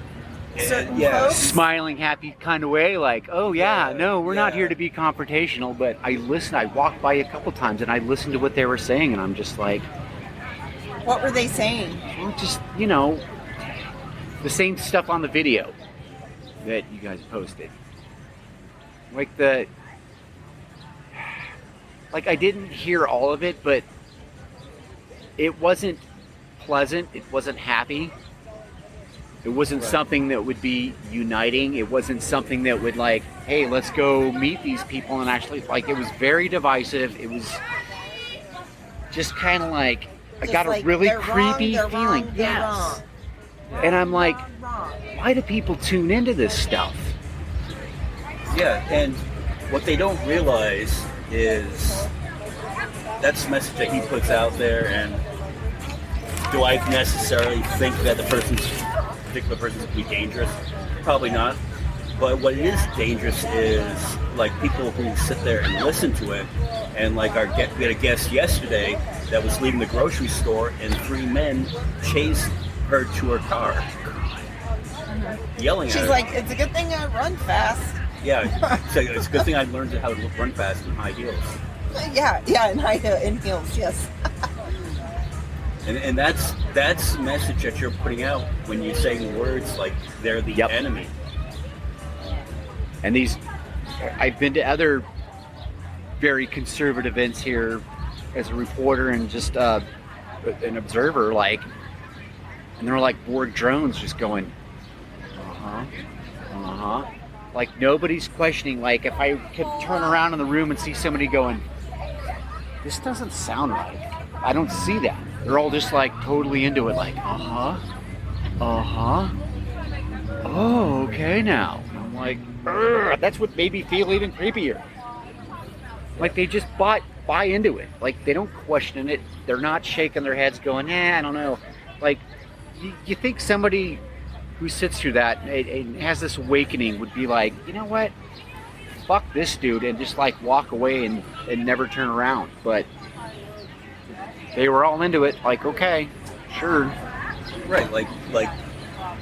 folks. Smiling, happy kind of way, like, oh no, we're not here to be confrontational, but I walked by a couple times and I listened to what they were saying and I'm just like, what were they saying? Well, just, the same stuff on the video that you guys posted. Like I didn't hear all of it, but it wasn't pleasant, it wasn't happy. It wasn't something that would be uniting. It wasn't something that would like, hey, let's go meet these people and actually, like, it was very divisive. It was just kind of like, I got a really creepy feeling. Yes. And I'm like, why do people tune into this stuff? Yeah, and what they don't realize is that's the message that he puts out there, and do I necessarily think that the particular person's going to be dangerous? Probably not. But what is dangerous is like people who sit there and listen to it, and like we had a guest yesterday that was leaving the grocery store and 3 men chased her to her car, yelling at her. She's like, it's a good thing I run fast. Yeah, so it's a good thing I learned how to run fast in high heels. Yeah, in heels, yes. And that's the message that you're putting out when you're saying words like they're the enemy. And I've been to other very conservative events here as a reporter and just an observer, like, and there were like bored drones just going, like nobody's questioning. Like if I could turn around in the room and see somebody going, this doesn't sound right, I don't see that. They're all just like totally into it, like, oh, okay now. And I'm like, that's what made me feel even creepier. Like they just buy into it. Like they don't question it. They're not shaking their heads going, I don't know. Like you think somebody who sits through that and has this awakening would be like, you know what? Fuck this dude, and just like walk away and never turn around. But they were all into it, like, okay, sure. Right, like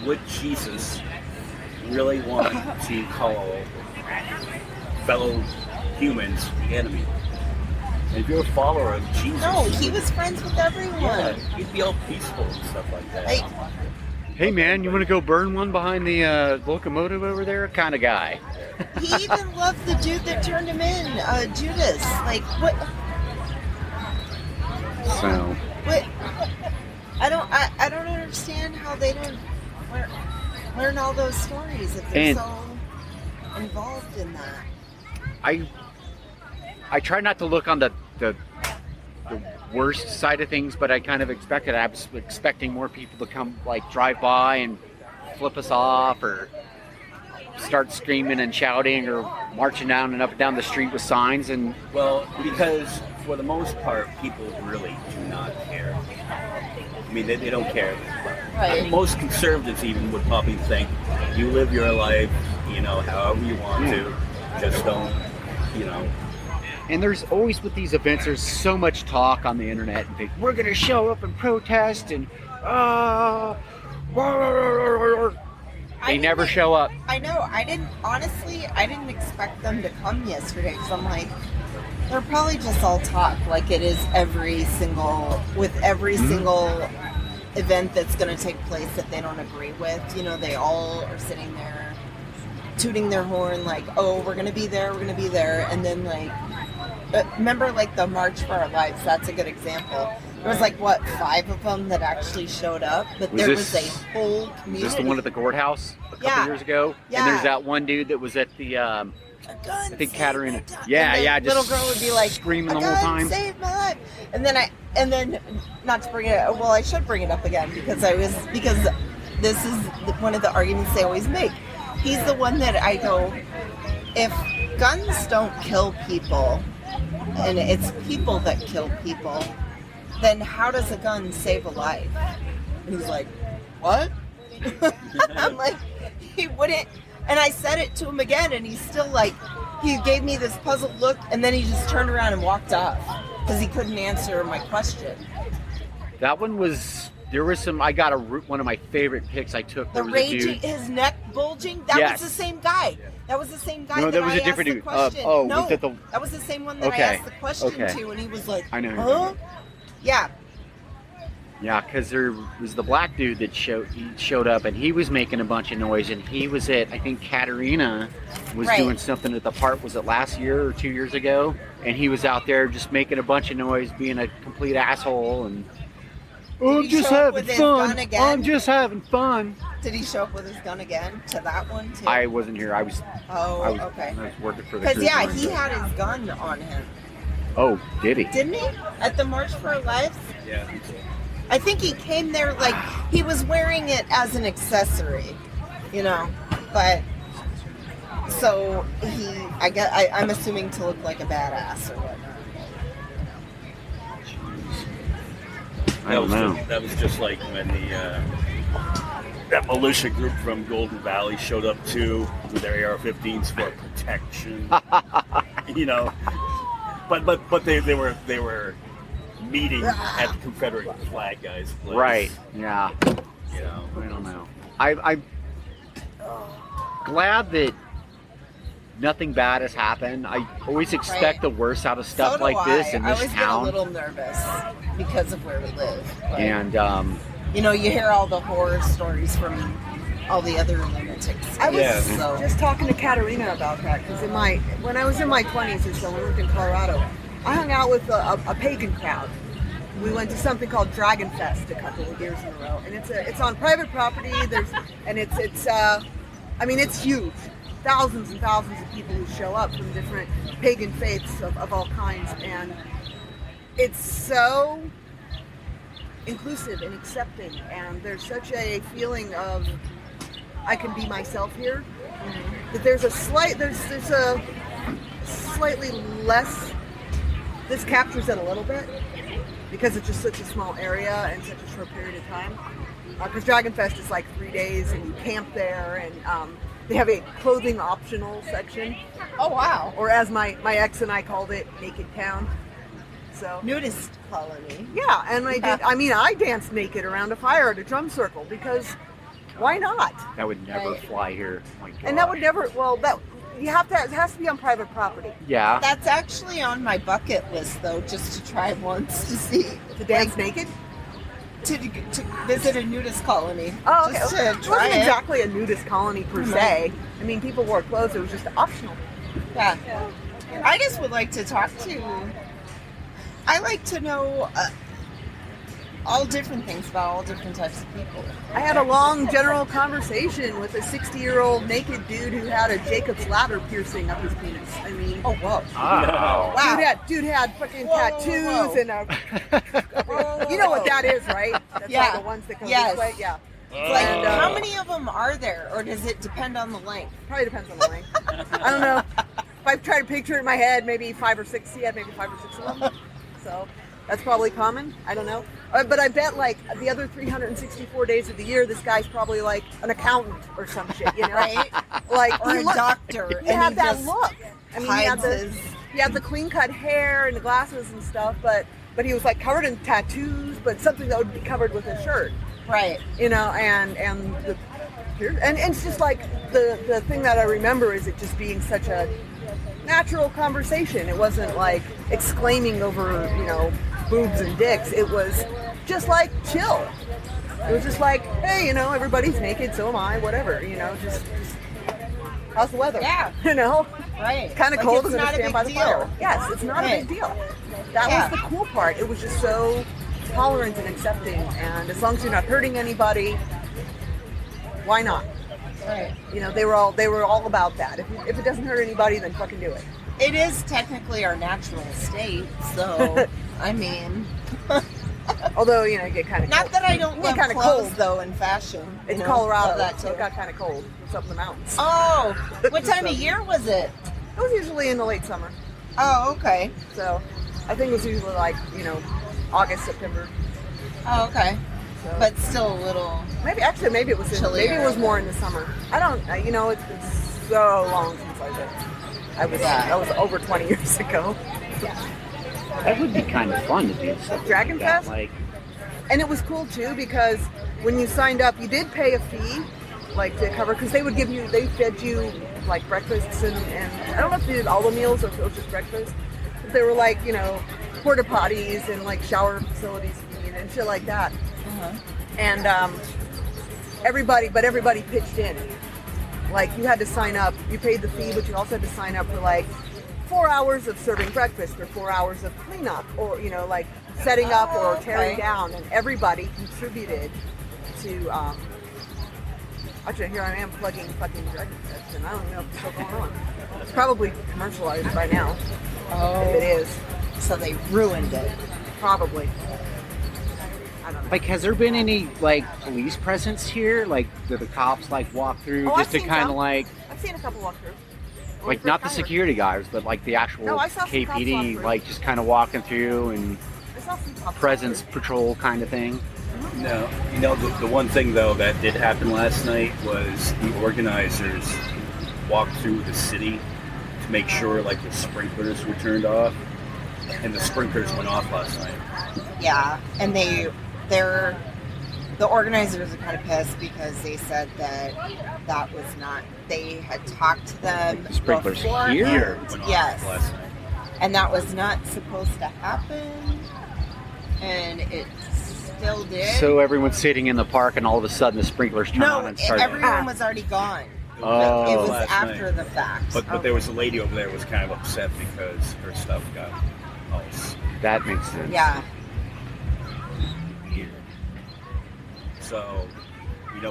would Jesus really want to call fellow humans the enemy? And if you're a follower of Jesus, No, he was friends with everyone. yeah, he'd be all peaceful and stuff like that. Hey man, you want to go burn one behind the locomotive over there? Kind of guy. He even loved the dude that turned him in, Judas. Like, what? So What? I don't understand how they don't learn all those stories if they're so involved in that. I try not to look on the worst side of things, but I kind of expected. I was expecting more people to come, like, drive by and flip us off, or start screaming and shouting, or marching down and up and down the street with signs. And Well, because for the most part, people really do not care. I mean, they don't care. Right. Most conservatives even would probably think, you live your life, however you want to. Just don't, And there's always, with these events, there's so much talk on the internet and think, we're going to show up and protest, and they never show up. I know. I didn't expect them to come yesterday, because I'm like, they're probably just all talk, like it is every single event that's going to take place that they don't agree with. They all are sitting there tooting their horn, like, oh, we're going to be there, and then, like, remember, like, the March for Our Lives? That's a good example. There was, like, 5 of them that actually showed up, but there was a whole community. Was this the one at the courthouse a couple years ago? Yeah. And there's that one dude that was at the, I think Katerina. Yeah, just little girl would be like, screaming the "A whole gun time. saved my life." And then, not to bring it up, well, I should bring it up again, because this is one of the arguments they always make. He's the one that I go, if guns don't kill people, and it's people that kill people, then how does a gun save a life? And he's like, what? I'm like, he wouldn't. And I said it to him again, and he's still like, he gave me this puzzled look, and then he just turned around and walked off because he couldn't answer my question. That one was, there was some, I got one of my favorite pics I took. The There was a dude. raging, his neck bulging, that Yes. was the same guy. That was the same guy. No, that was I a different asked dude. the question. No, no, was it the- that was the same one that Okay. I asked the question Okay. to, and he was like, I know who huh? you're talking Yeah. Yeah, because there was the black dude that showed up, and he was making a bunch of noise, and he was at, I think Katerina was Right. doing something at the park. Was it last year or 2 years ago? And he was out there just making a bunch of noise, being a complete asshole, and I'm he just show up having with his fun. gun again? I'm just having fun. Did he show up with his gun again to that one too? I wasn't here. I was okay. I was working for the Because cruise yeah, line, he so- had his gun on him, Oh, did he? didn't he? At the March for Our Lives? Yeah, me too. I think he came there like he was wearing it as an accessory, But so I'm assuming to look like a badass or whatnot. I don't know. That was just like when that militia group from Golden Valley showed up too with their AR-15s for protection. But they were meeting at the Confederate flag guys' place. Right. Yeah. I don't know. I'm glad that nothing bad has happened. I always expect Right. the worst out of So stuff do like this in I this always town. get a little nervous because of where we live. But, And you hear all the horror stories from all the other lunatics. I was Yeah. just talking to Katerina about that because when I was in my 20s or so, I lived in Colorado. I hung out with a pagan crowd. We went to something called Dragon Fest a couple of years in a row, and it's on private property. It's huge. Thousands and thousands of people who show up from different pagan faiths of all kinds, and it's so inclusive and accepting, and there's such a feeling of I can be myself here. That there's a slightly less. This captures it a little bit because it's just such a small area and such a short period of time. Because Dragon Fest is like 3 days, and you camp there, and they have a clothing optional section. Oh wow! Or as my ex and I called it, Naked Town. So Nudist colony. yeah, and I did. I mean, I danced naked around a fire at a drum circle because why not? That would never Right. fly here. My And that gosh. would never. Well, that you have to. It has to be on private property Yeah. That's actually on my bucket list, though, just to try once to see to dance naked. to visit a nudist colony. Oh, okay. Just It to wasn't try it. exactly a nudist colony per se. I mean, people wore clothes. It was just optional. Yeah. I just would like to talk to. I like to know all different things about all different types of people. I had a long general conversation with a 60-year-old naked dude who had a Jacob's ladder piercing up his penis. I mean, Oh, whoa. Oh. Wow. dude had fucking Whoa, whoa, tattoos whoa. and a. You know what that is, right? That's Yeah. all the ones that come Yes. this way. Yeah. Like, And, how many of them are there, or does it depend on the length? Probably depends on the length. I don't know. If I try to picture it in my head, maybe 5 or 6. He had maybe 5 or 6 of them. So that's probably common. I don't know. But I bet like the other 364 days of the year, this guy's probably like an accountant or some shit, you know? Right? Like Or he a looked- doctor. He had that just look. I mean, he had hides the clean cut hair and the glasses and stuff, but he was like covered in tattoos, but something that would be covered with a shirt. Right. You know, and it's just like the thing that I remember is it just being such a natural conversation. It wasn't like exclaiming over, you know, boobs and dicks. It was just like chill. It was just like, hey, you know, everybody's naked, so am I, whatever, you know, just how's the weather? Yeah. You know? Right. Kind of Like, cold, it's I'm gonna not a stand big by the deal. fire. Yes, it's not a Right. big deal. That Yeah. was the cool part. It was just so tolerant and accepting, and as long as you're not hurting anybody, why not? Right. You know, they were all about that. If it doesn't hurt anybody, then fucking do it. It is technically our natural state, so I mean, Although, you know, you get kind of not that I don't You love get kinda clothes cold. though in fashion. you It's know, Colorado, love that so too. it got kind of cold. It's up in the mountains. Oh, what time of year was it? It was usually in the late summer, Oh, okay. so I think it was usually like, you know, August, September. Oh, okay. So. But still a little. Maybe it was Chillier. more in the summer. I don't, you know, it's been so long since that was over 20 years ago. That would be kind of fun to do something Dragon like that. Fest? Like, And it was cool too because when you signed up, you did pay a fee, like to cover, because they fed you like breakfasts and I don't know if they did all the meals or if it was just breakfast. But they were like, you know, porta potties and like shower facilities and shit like that. And everybody pitched in. Like you had to sign up, you paid the fee, but you also had to sign up for like 4 hours of serving breakfast or 4 hours of cleanup or, you know, like setting up or tearing okay. down, and everybody contributed to actually here I am plugging fucking Dragon Fest and I don't even know what's going on. It's probably commercialized by now. If it is. So they ruined it. Probably. I don't know. like, has there been any like police presence here? Like, do the cops like walk through Oh, just I've to seen kind of some. like, I've seen a couple walk through. like not the security guys, but like the actual No, I saw some cops walk KPD, through. like just kind of walking through and I saw some cops presence walk patrol kind of thing. No, you know, the one thing though that did happen last night was the organizers walked through the city to make sure like the sprinklers were turned off, and the sprinklers went off last night. Yeah, and the organizers are kind of pissed because they said that was not. They had talked to them Like the sprinklers beforehand. here Went off Yes, last night. and that was not supposed to happen, and it still did. So everyone's sitting in the park, and all of a sudden the sprinklers turn on no, and start. everyone was already gone. Oh. It was last after night. the fact. But there was a lady over there who was kind of upset because her stuff got else. That makes sense. Yeah. Here. So,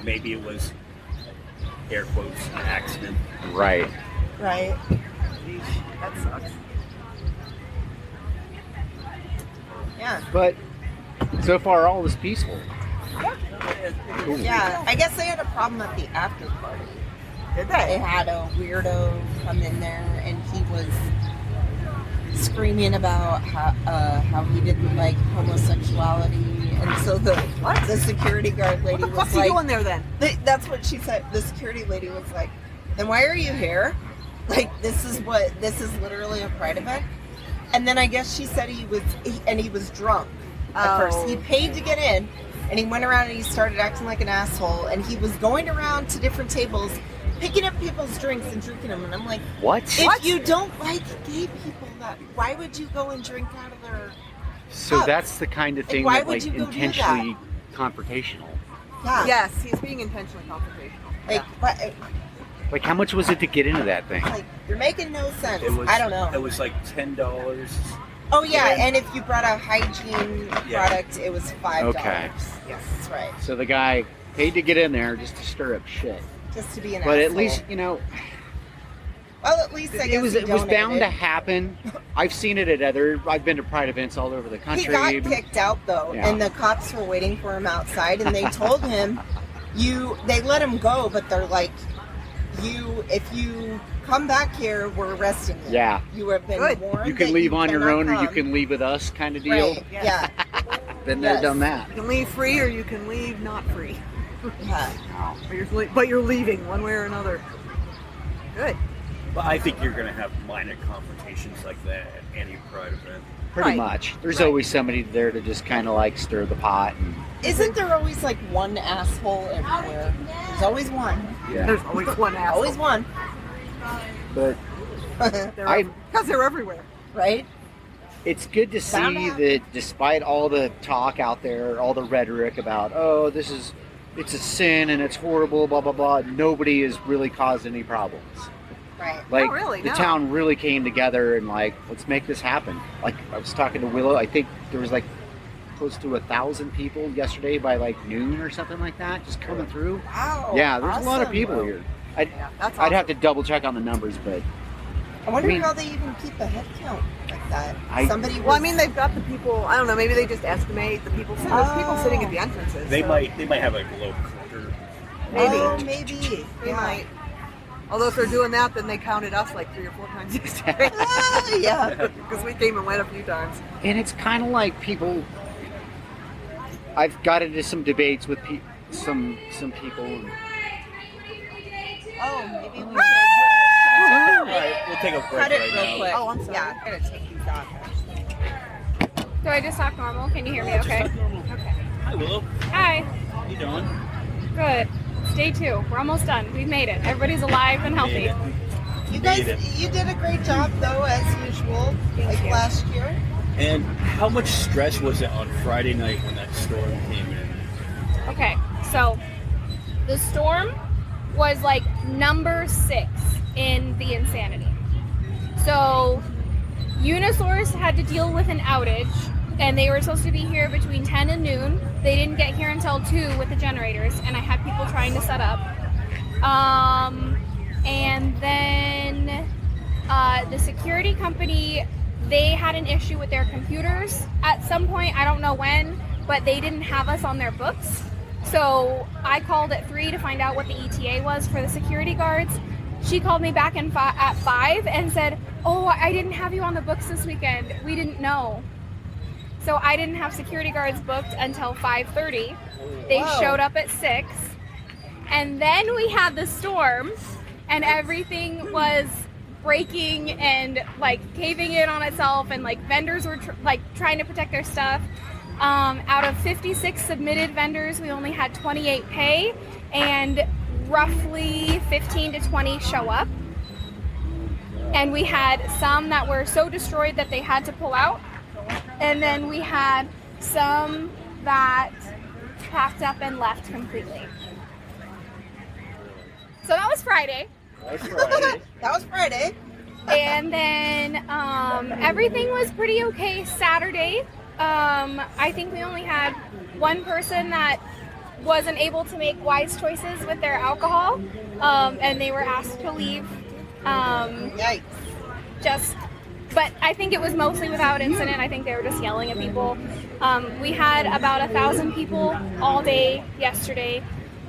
maybe it was air quotes an accident. Right. Right. That sucks. Yeah. But so far, all is peaceful. Cool. Yeah. I guess they had a problem at the after party. Did They they? had a weirdo come in there, and he was screaming about how he didn't like homosexuality, and so the security guard lady What the fuck's was he like, doing there then? that's what she said. The security lady was like, then why are you here? Like, this is literally a pride event. And then I guess she said he was drunk at first. He paid to get in, and he went around and he started acting like an asshole, and he was going around to different tables picking up people's drinks and drinking them. And I'm like, What? if you don't like gay people, why would you go and drink out of their So cups? that's the kind of thing why that would like you go do intentionally confrontational. Yeah. Yes, he's being intentionally confrontational. Like, but, Like, how much was it to get into that thing? like, you're making no sense. It was, I don't know. It was like $10. Oh yeah, and if you brought a hygiene Yeah. product, it was $5. Okay. Yes, that's right. So the guy paid to get in there just to stir up shit. Just to be an But asshole. at least, well, at least I guess it was he bound donated. to happen. I've seen it at I've been to Pride events all over the country. He got kicked out though, Yeah. and the cops were waiting for him outside, and they told him, they let him go, but they're like, if you come back here, we're arresting you. Yeah. You have been Good. warned. You can that leave on your cannot own, or you come. can leave with us, kind of deal. Right. Yeah. Been there, Yes. done that. You can leave free or you can leave not free. Yeah. But you're leaving one way or another. Good. But I think you're going to have minor confrontations like that at any pride event. Pretty Right. much. There's Right. always somebody there to just kind of like stir the pot. And Isn't there always like one asshole everywhere? There's always one. There's always one asshole. Always one. But Because they're everywhere. Right? it's good to Bound to see happen. that despite all the talk out there, all the rhetoric about, oh, it's a sin and it's horrible, blah, blah, blah, nobody has really caused any problems. Right. Like, really, the no. town really came together and like, let's make this happen. Like, I was talking to Willow, I think there was like close to 1,000 people yesterday by like noon or something like that, just coming through. Wow. Yeah, there's a lot of awesome. people here. That's I'd have to double check on the numbers, but I wonder I mean- how they even keep a head count like that. I- Somebody Well, I was- mean, they've got the people. I don't know. Maybe they just estimate the people. There's people sitting at the entrances. They so might have a low quarter. Maybe. Oh, maybe. They Yeah. might. Although if they're doing that, then they counted us like 3 or 4 times yesterday. Ah, yeah. Because we came and went a few times. and it's kind of like people. I've got into some debates with some people. And, Oh, maybe we should. All right, we'll take a break Cut it right real now. quick. Oh, I'm sorry. Yeah, I'm gonna take these off. Actually. Do I just talk normal? Can you hear me Just okay? like normal. Okay. Hi, Willow. Hi. How you doing? Good. It's day 2. We're almost done. We've made it. Everybody's alive and healthy. Made it. You Made guys, it. you did a great job though, as usual, like you. last year. And how much stress was it on Friday night when that storm came in? Okay. So the storm was like number 6 in the insanity. So Unisource had to deal with an outage, and they were supposed to be here between 10 and noon. They didn't get here until 2 with the generators, and I had people trying to set up. And then the security company, they had an issue with their computers at some point. I don't know when, but they didn't have us on their books. So I called at 3 to find out what the ETA was for the security guards. She called me back at 5 and said, oh, I didn't have you on the books this weekend. We didn't know. So I didn't have security guards booked until 5:30. They Whoa. showed up at 6. And then we had the storm, and everything was breaking and like caving in on itself, and like vendors were trying to protect their stuff. Out of 56 submitted vendors, we only had 28 pay, and roughly 15 to 20 show up. And we had some that were so destroyed that they had to pull out. And then we had some that packed up and left completely. So that was Friday. That's Friday. That was Friday. And then everything was pretty okay Saturday. I think we only had one person that wasn't able to make wise choices with their alcohol, and they were asked to leave. Yikes. But I think it was mostly without incident. I think they were just yelling at people. We had about 1,000 people all day yesterday.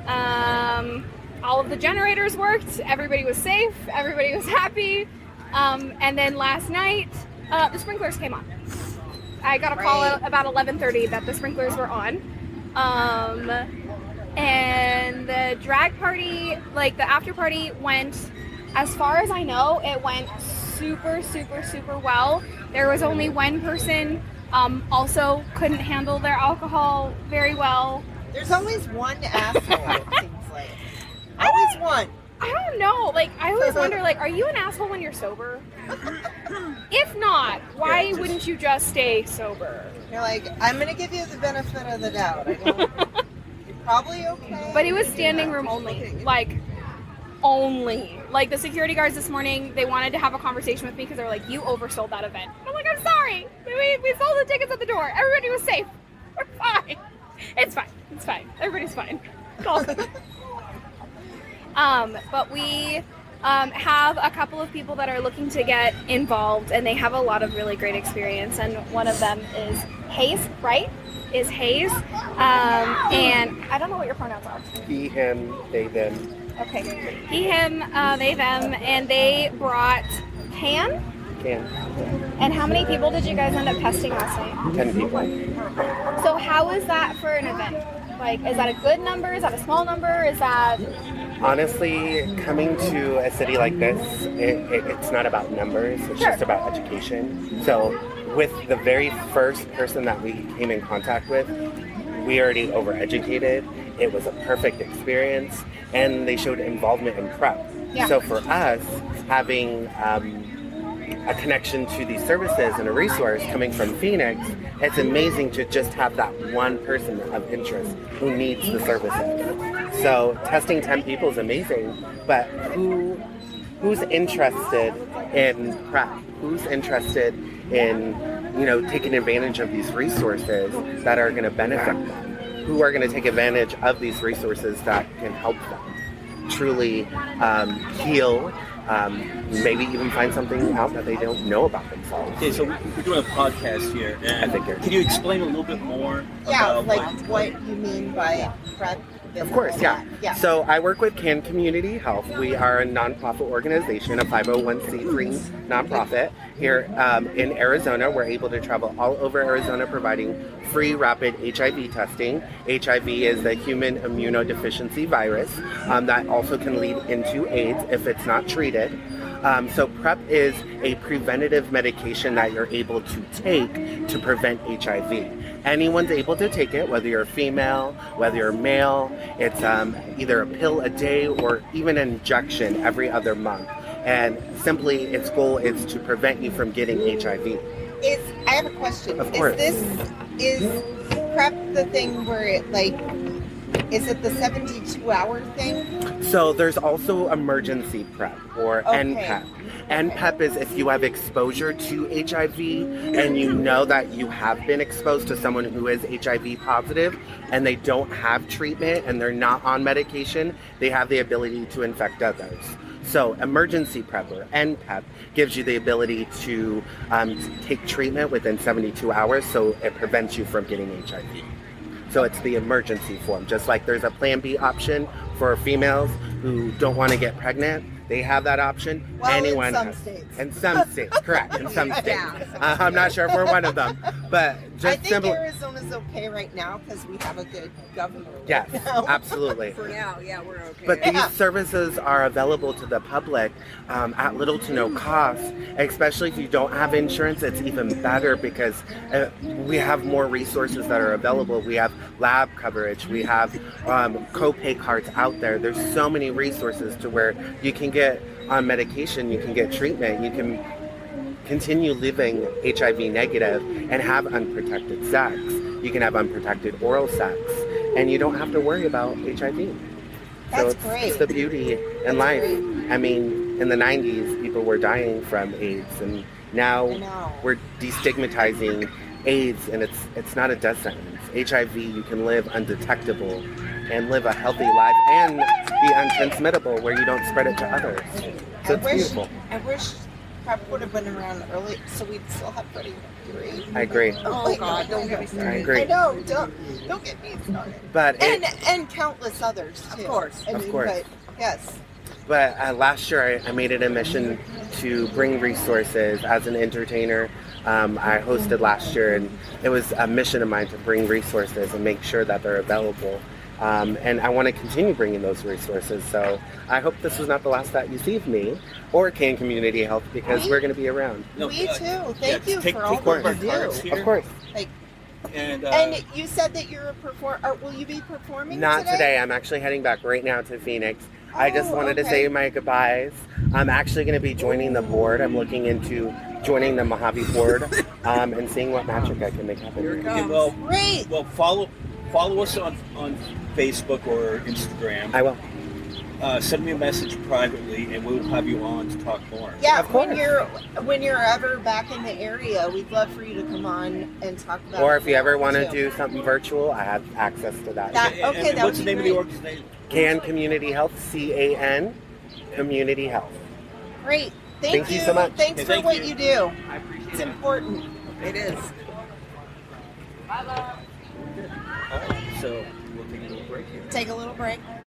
All of the generators worked. Everybody was safe. Everybody was happy. And then last night, the sprinklers came on. I got a call at about 11:30 that the sprinklers were on. And the drag party, like the after party, went, as far as I know, it went super, super, super well. There was only one person also couldn't handle their alcohol very well. There's always one asshole, it seems like. Always one. I don't know. Like, I always wonder, like, are you an asshole when you're sober? If not, why wouldn't you just stay sober? You're like, I'm going to give you the benefit of the doubt. You're probably okay. But it was standing room only. Like, only. Like, the security guards this morning, they wanted to have a conversation with me because they were like, you oversold that event. I'm like, I'm sorry. We sold the tickets at the door. Everybody was safe. We're fine. It's fine. It's fine. Everybody's fine. It's all good. But we have a couple of people that are looking to get involved, and they have a lot of really great experience. And one of them is Hayes, right? Is Hayes. And I don't know what your pronouns are. He, him, they, them. Okay. He, him, they, them, and they brought Can. And how many people did you guys end up testing last night? 10 people. So how is that for an event? Like, is that a good number? Is that a small number? Is that... Honestly, coming to a city like this, it's not about numbers, it's just about education. So with the very first person that we came in contact with, we already overeducated. It was a perfect experience, and they showed involvement in prep. Yeah. So for us, having a connection to these services and a resource coming from Phoenix, it's amazing to just have that one person of interest who needs the services. So testing 10 people is amazing, but who's interested in prep? Who's interested in, taking advantage of these resources that are going to benefit them? Who are going to take advantage of these resources that can help them truly heal, maybe even find something out that they don't know about themselves. Okay, so we're doing a podcast here, and can you explain a little bit more about what you mean by prep? Of course, yeah. So I work with Can Community Health. We are a nonprofit organization, a 501c3 nonprofit here in Arizona. We're able to travel all over Arizona providing free rapid HIV testing. HIV is the human immunodeficiency virus that also can lead into AIDS if it's not treated. So PrEP is a preventative medication that you're able to take to prevent HIV. Anyone's able to take it, whether you're female, whether you're male. It's either a pill a day or even an injection every other month. And simply, its goal is to prevent you from getting HIV. I have a question. Of course. Is PrEP the thing where is it the 72-hour thing? So there's also emergency PrEP or NPEP. NPEP is if you have exposure to HIV and you know that you have been exposed to someone who is HIV positive and they don't have treatment and they're not on medication, they have the ability to infect others. So emergency PrEP or NPEP gives you the ability to take treatment within 72 hours, so it prevents you from getting HIV. So it's the emergency form. Just like there's a Plan B option for females who don't want to get pregnant, they have that option. Well, anyone in some has, states. In some states, correct. In some states. Yeah. I'm not sure if we're one of them, but just I think simple. Arizona's okay right now because we have a good governor. Yes, absolutely. For now, yeah, we're okay. But these services are available to the public at little to no cost, especially if you don't have insurance. It's even better because we have more resources that are available. We have lab coverage. We have copay cards out there. There's so many resources to where you can get on medication, you can get treatment, you can continue living HIV negative and have unprotected sex. You can have unprotected oral sex, and you don't have to worry about HIV. That's so great. It's the beauty in life. Great. I mean, in the 90s, people were dying from AIDS, and now I know. we're destigmatizing AIDS, and it's not a death sentence. HIV, you can live undetectable and live a healthy life and be untransmittable where you don't spread it to others. So it's beautiful. I wish PrEP would have been around early so we'd still have Freddie Mercury. I agree. Oh my God, don't get me started. I agree. I know, don't get me started. But And countless others too. Of course. Of course. But, yes. But last year I made it a mission to bring resources as an entertainer. I hosted last year, and it was a mission of mine to bring resources and make sure that they're available. And I want to continue bringing those resources. So I hope this was not the last that you see of me or Can Community Health, because we're going to be around. No, Me too. Thank you take for all one of our that you cards do. here. Of course. And you said that you're a performer. Will you be performing Not today. I'm actually heading back right now to Phoenix. I just wanted to say my goodbyes. I'm actually going to be joining the board. I'm looking into joining the Mohave board and seeing what magic I can make happen. Here it okay, comes. Great. well, follow us on Facebook or Instagram. I will. Send me a message privately, and we'll have you on to talk more. Yeah, Of course. when you're ever back in the area, we'd love for you to come on and talk about. Or if you ever want to too. do something virtual, I have access to that. And that what's would the be name great. of the organization? Can Community Health, CAN Community Health. Great. Thank you so much. Thanks Okay, for thank what you. you do. I appreciate It's it. important. It is. All right, so we'll take a little break here. Take a little break.